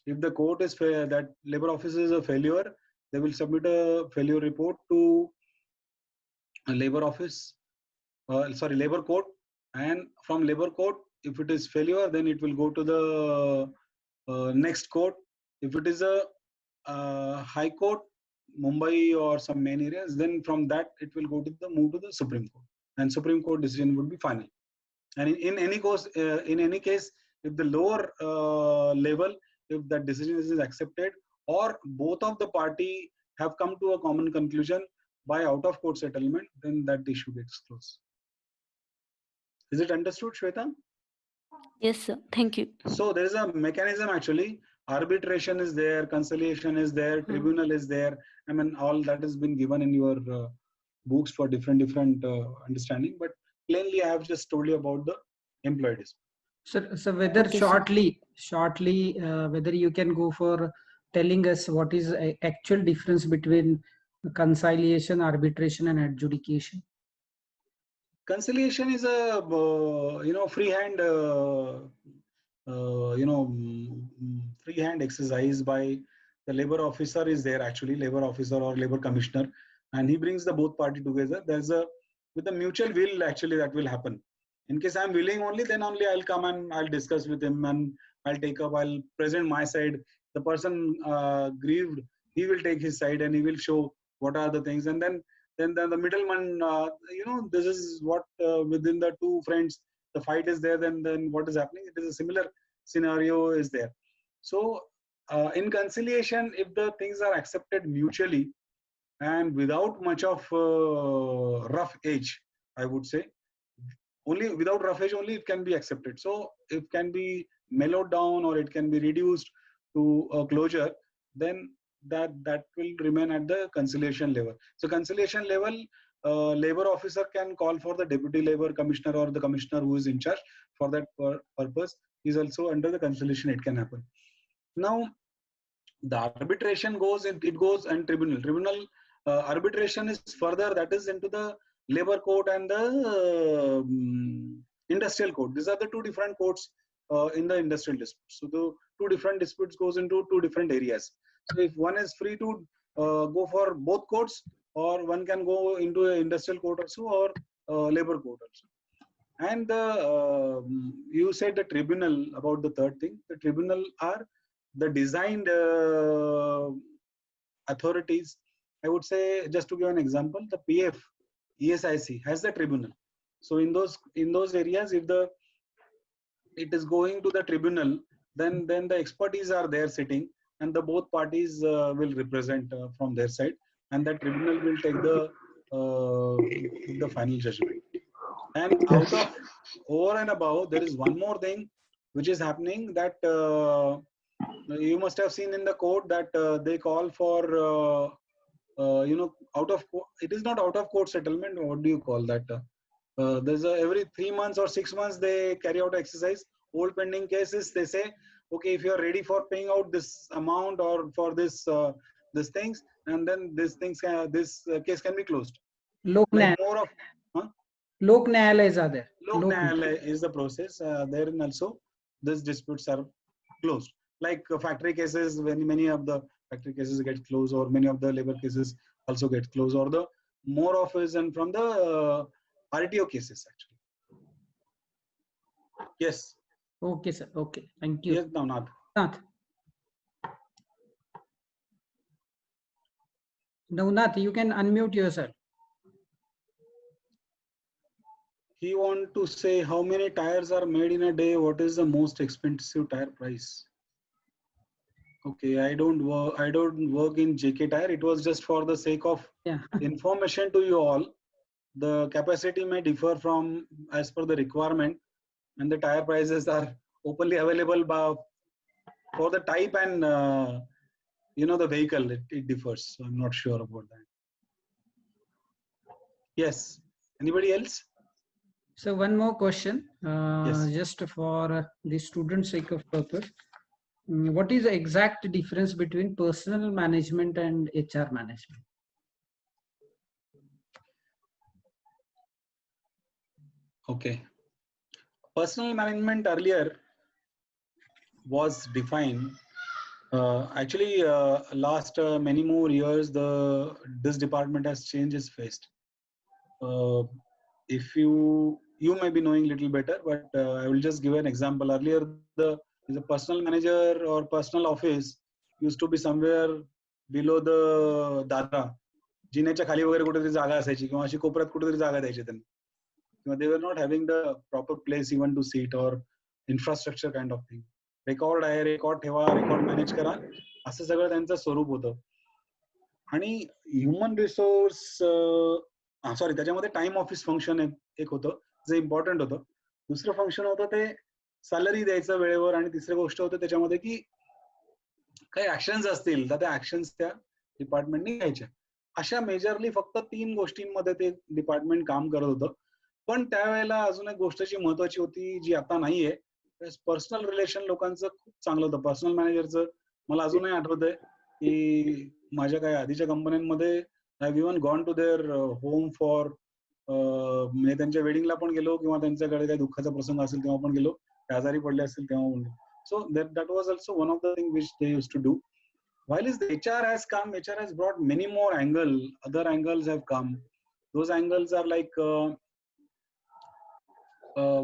If the court is that labor office is a failure, they will submit a failure report to a labor office. Labor court, and from labor court, if it is failure, then it will go to the next court. If it is a high court, Mumbai or some main areas, then from that it will go to move to the Supreme Court, and Supreme Court decision would be final. And in any case, if the lower level, if that decision is accepted, or both of the party have come to a common conclusion by out of court settlement, then that issue gets closed. Is it understood, Shweta? Yes, sir. Thank you. So there is a mechanism actually. Arbitration is there, conciliation is there, tribunal is there. I mean, all that has been given in your books for different understanding. But plainly, I have just told you about the employee dispute. So whether Okay, shortly, whether you can go for telling us what is actual difference between conciliation, arbitration, and adjudication. Conciliation is a freehand freehand exercise by the labor officer is there, actually labor officer or labor commissioner, and he brings the both party together. There's with a mutual will actually that will happen. In case I'm willing only, then only I'll come and I'll discuss with him and I'll present my side. The person grieved, he will take his side and he will show what are the things, and then the middleman, this is what within the two friends the fight is there. Then what is happening? It is a similar scenario is there. So in conciliation, if the things are accepted mutually and without much of rough edge, I would say, only without rough edge only it can be accepted. So it can be mellowed down or it can be reduced to a closure, then that will remain at the conciliation level. So conciliation level, labor officer can call for the deputy labor commissioner or the commissioner who is in charge for that purpose. Is also under the conciliation it can happen. Now the arbitration goes and tribunal arbitration is further, that is into the labor court and the industrial court. These are the two different courts in the industrial dispute. So the two different disputes goes into two different areas. So if one is free to go for both courts, or one can go into an industrial court also or labor court also. And you said the tribunal about the third thing. The tribunal are the designed authorities. I would say, just to give an example, the PF, ESIC has the tribunal. So in those areas, if it is going to the tribunal, then the expertise are there sitting, and the both parties will represent from their side, and that tribunal will take the final judgment. And out of over and above, there is one more thing which is happening, that you must have seen in the court that they call for out of court. It is not out of court settlement. What do you call that? There's every 3 months or 6 months they carry out exercise. Old pending cases, they say okay, if you are ready for paying out this amount or for this this things, and then this case can be closed. Lok Like Nyay- more of Lok Nyayalays are there. Lok Nyayalaya is the process. Therein also these disputes are closed. Like factory cases, when many of the factory cases get closed, or many of the labor cases also get closed, or the more of is and from the RTO cases actually. Yes. Okay, sir. Okay. Thank you. Yes, Navnath. Navnath, you can unmute yourself. He want to say how many tires are made in a day. What is the most expensive tire price? Okay, I don't work in JK Tire. It was just for the sake of information to you all. The capacity may differ from as per the requirement, and the tire prices are openly available for the type and the vehicle. It differs. So I'm not sure about that. Yes. Anybody else? So one more question, Yes. just for the student sake of purpose. What is the exact difference between personal management and HR management? Okay. Personal management earlier was defined. Actually, last many more years, this department has changed its face. If you may be knowing little better, but I will just give an example. Earlier, the personal manager or personal office used to be somewhere below the दादरा, जिन्याच्या खाली वगैरे कुठेतरी जागा असायची किंवा अशी कोपऱ्यात कुठेतरी जागा द्यायची त्यांना, किंवा they were not having the proper place even to sit or infrastructure kind of thing. Record आहे, रेकॉर्ड ठेवा, रेकॉर्ड मॅनेज करा, असं सगळं त्यांचं स्वरूप होतं. आणि ह्युमन रिसोर्स सॉरी त्याच्यामध्ये टाइम ऑफिस फंक्शन एक होतं जे इम्पॉर्टंट होतं. दुसरं फंक्शन होतं ते सॅलरी द्यायचं वेळेवर, आणि तिसरी गोष्ट होतं त्याच्यामध्ये की काही ऍक्शन्स असतील तर त्या ऍक्शन्स त्या डिपार्टमेंटने घ्यायच्या. अशा मेजरली फक्त 3 गोष्टींमध्ये ते डिपार्टमेंट काम करत होतं. पण त्यावेळेला अजून एक गोष्ट जी महत्वाची होती जी आता नाहीये, पर्सनल रिलेशन लोकांचं खूप चांगलं होतं. पर्सनल मॅनेजरचं मला अजूनही आठवतंय की माझ्या काही आधीच्या कंपन्यांमध्ये I have even gone to their home for म्हणजे त्यांच्या वेडिंगला पण गेलो, किंवा त्यांच्याकडे काही दुःखाचा प्रसंग असेल तेव्हा पण गेलो, आजारी पडले असतील तेव्हा पण. सो that was also one of the things which they used to do. While the HR has come, HR has brought many more other angles have come. Those angles are like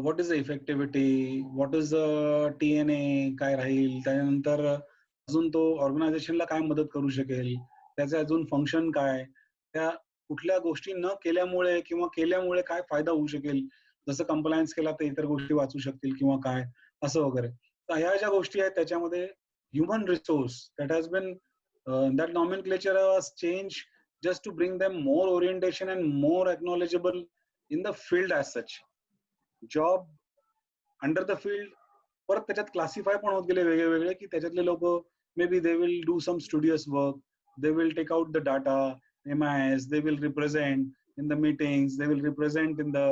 what is the effectivity, what is the TNA, काय राहील, त्यानंतर अजून तो ऑर्गनायझेशनला काय मदत करू शकेल, त्याचे अजून फंक्शन काय, त्या कुठल्या गोष्टी न केल्यामुळे किंवा केल्यामुळे काय फायदा होऊ शकेल, जसं कंप्लायन्स केला तर इतर गोष्टी वाचू शकतील किंवा काय असं वगैरे. तर ह्या ज्या गोष्टी आहेत त्याच्यामध्ये human resource that has been that nomenclature was changed just to bring them more orientation and more acknowledgeable in the field as such. Job under the field परत त्याच्यात क्लासिफाय पण होत गेले वेगळे वेगळे, की त्याच्यातले लोक maybe they will do some studious work, they will take out the data, MIS, they will represent in the meetings, they will represent in the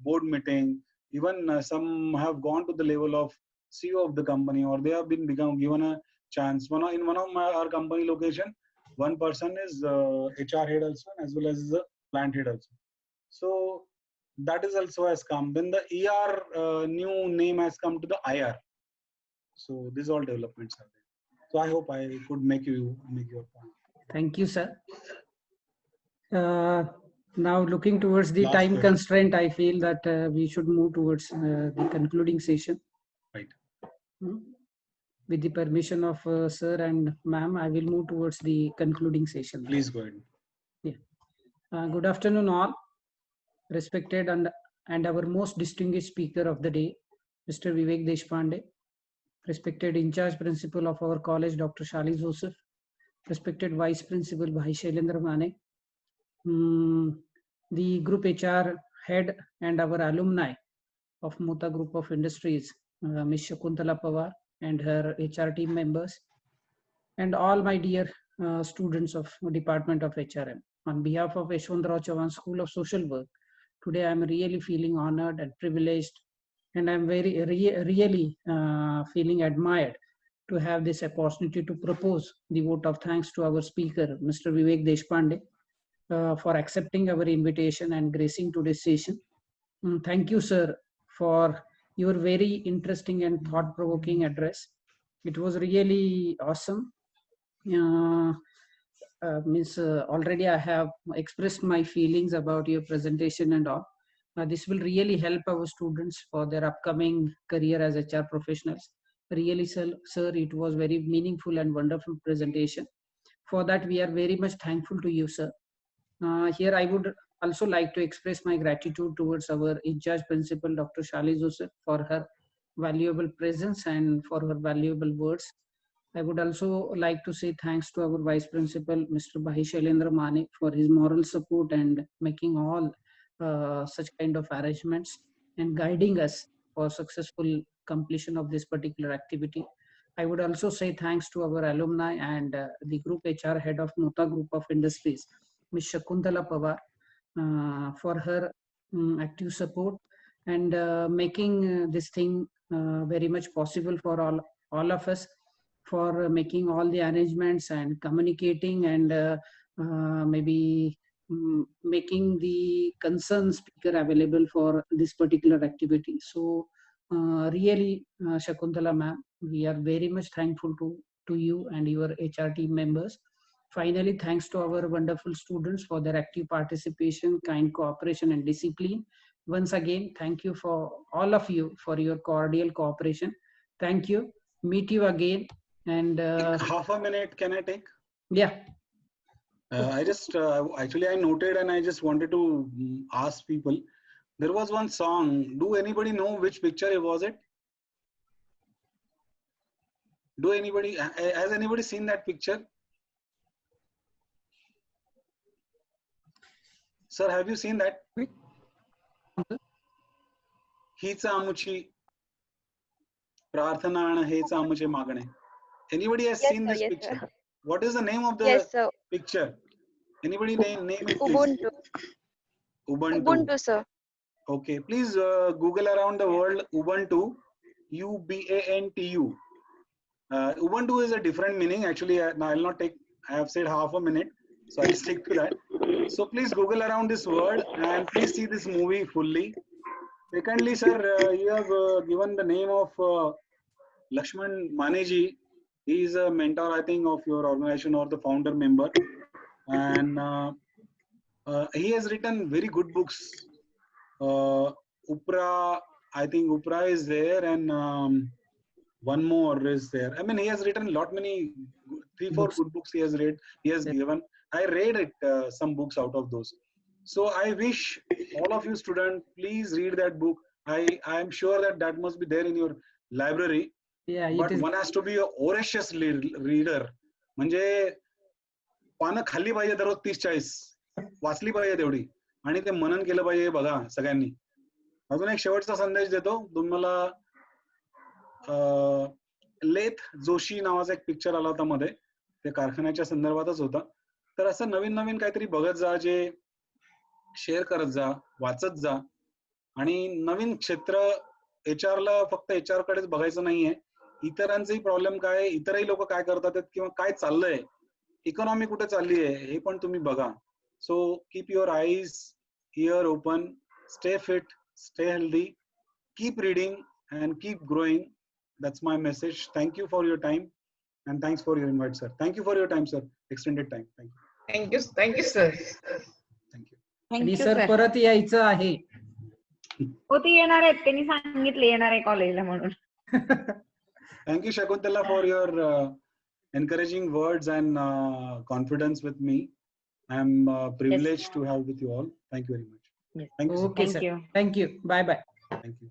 board meeting. Even some have gone to the level of CEO of the company, or they have been given a chance. In one of our company location, one person is HR head also, as well as the plant head also. So that is also has come. Then the ER new name has come to the IR. So these all developments are there. So I hope I could make your point. Thank you, sir. Now looking towards the Last time question. constraint, I feel that we should move towards the concluding session. Right. With the permission of sir and ma'am, I will move towards the concluding session. Please go ahead. Yeah. Good afternoon all. Respected and our most distinguished speaker of the day, Mr. Vivek Deshpande. Respected in charge principal of our college, Dr. Shali Joseph. Respected vice principal, Bhai Shailendra Mane. The group HR head and our alumni of Mota Group of Industries, Ms. Shakuntala Pawar and her HR team members, and all my dear students of Department of HRM. On behalf of Yashwantrao Chavan School of Social Work, today I am really feeling honored and privileged and I'm really feeling admired to have this opportunity to propose the vote of thanks to our speaker, Mr. Vivek Deshpande, for accepting our invitation and gracing today's session. Thank you, sir, for your very interesting and thought-provoking address. It was really awesome. Already I have expressed my feelings about your presentation and all. This will really help our students for their upcoming career as HR professionals. Really, sir, it was very meaningful and wonderful presentation. For that, we are very much thankful to you, sir. Here, I would also like to express my gratitude towards our in-charge principal, Dr. Shali Joseph, for her valuable presence and for her valuable words. I would also like to say thanks to our Vice Principal, Mr. Bhai Shailendra Mane, for his moral support and making all such kind of arrangements and guiding us for successful completion of this particular activity. I would also say thanks to our alumni and the Group HR Head of Nota Group of Industries, Ms. Shakuntala Pawar, for her active support and making this thing very much possible for all of us, for making all the arrangements and communicating and maybe making the concerned speaker available for this particular activity. So really, Shakuntala ma'am, we are very much thankful to you and your HR team members. Finally, thanks to our wonderful students for their active participation, kind cooperation and discipline. Once again, thank you for all of you for your cordial cooperation. Thank you. Meet you again. And half a minute, can I take? Yeah. I just actually I noted and I just wanted to ask people. There was one song. Do anybody know which picture was it? Do anybody has anybody seen that picture? Sir, have you seen that? Heच आमुची प्रार्थना आणि हेच आमुचे मागणे. Anybody has seen this picture? Sir. What is the name of the picture? Anybody name it, please? Ubuntu. Ubuntu, sir. Okay, please Google around the world Ubuntu, U-B-A-N-T-U. Ubuntu is a different meaning. Actually, I will not take. I have said half a minute, so I'll stick to that. So please Google around this word and please see this movie fully. Secondly, sir, you have given the name of Lakshman Maneji. He is a mentor, I think, of your organization or the founder member, and he has written very good books. Upra, I think Upra is there, and one more is there. I mean, he has written many 3-4 good books he has read. He has given. I read it, some books out of those. So I wish all of you students, please read that book. I am sure that must be there in your library. Yeah, but one has to be a voracious reader. म्हणजे पानं खाल्ली पाहिजे दररोज 30-40 वाचली पाहिजे तेवढी आणि ते मनन केलं पाहिजे बघा सगळ्यांनी. अजून एक शेवटचा संदेश देतो तुम्हाला. लेथ जोशी नावाचा एक पिक्चर आला होता मध्ये, ते कारखान्याच्या संदर्भातच होता. तर असं नवीन नवीन काहीतरी बघत जा, जे शेअर करत जा, वाचत जा. आणि नवीन क्षेत्र HR ला फक्त HR कडेच बघायचं नाहीये, इतरांचेही प्रॉब्लेम काय, इतरही लोक काय करतात किंवा काय चाललंय, इकॉनॉमी कुठे चालली आहे हे पण तुम्ही बघा. So keep your eyes year open, stay fit, stay healthy, keep reading and keep growing. That's my message. Thank you for your time and thanks for your invite, sir. Thank you for your time, sir. Extended time. Thank you. Thank you, sir. Thank you. आणि sir परत यायचं आहे. हो, ते येणार आहेत, त्यांनी सांगितले येणार आहे कॉलेजला म्हणून. Thank you, Shakuntala, for your encouraging words and confidence with me. I am privileged to have with you all. Thank you very much. Yes. Thank you, Okay, Thank sir. you. Thank you. Bye bye. Thank you.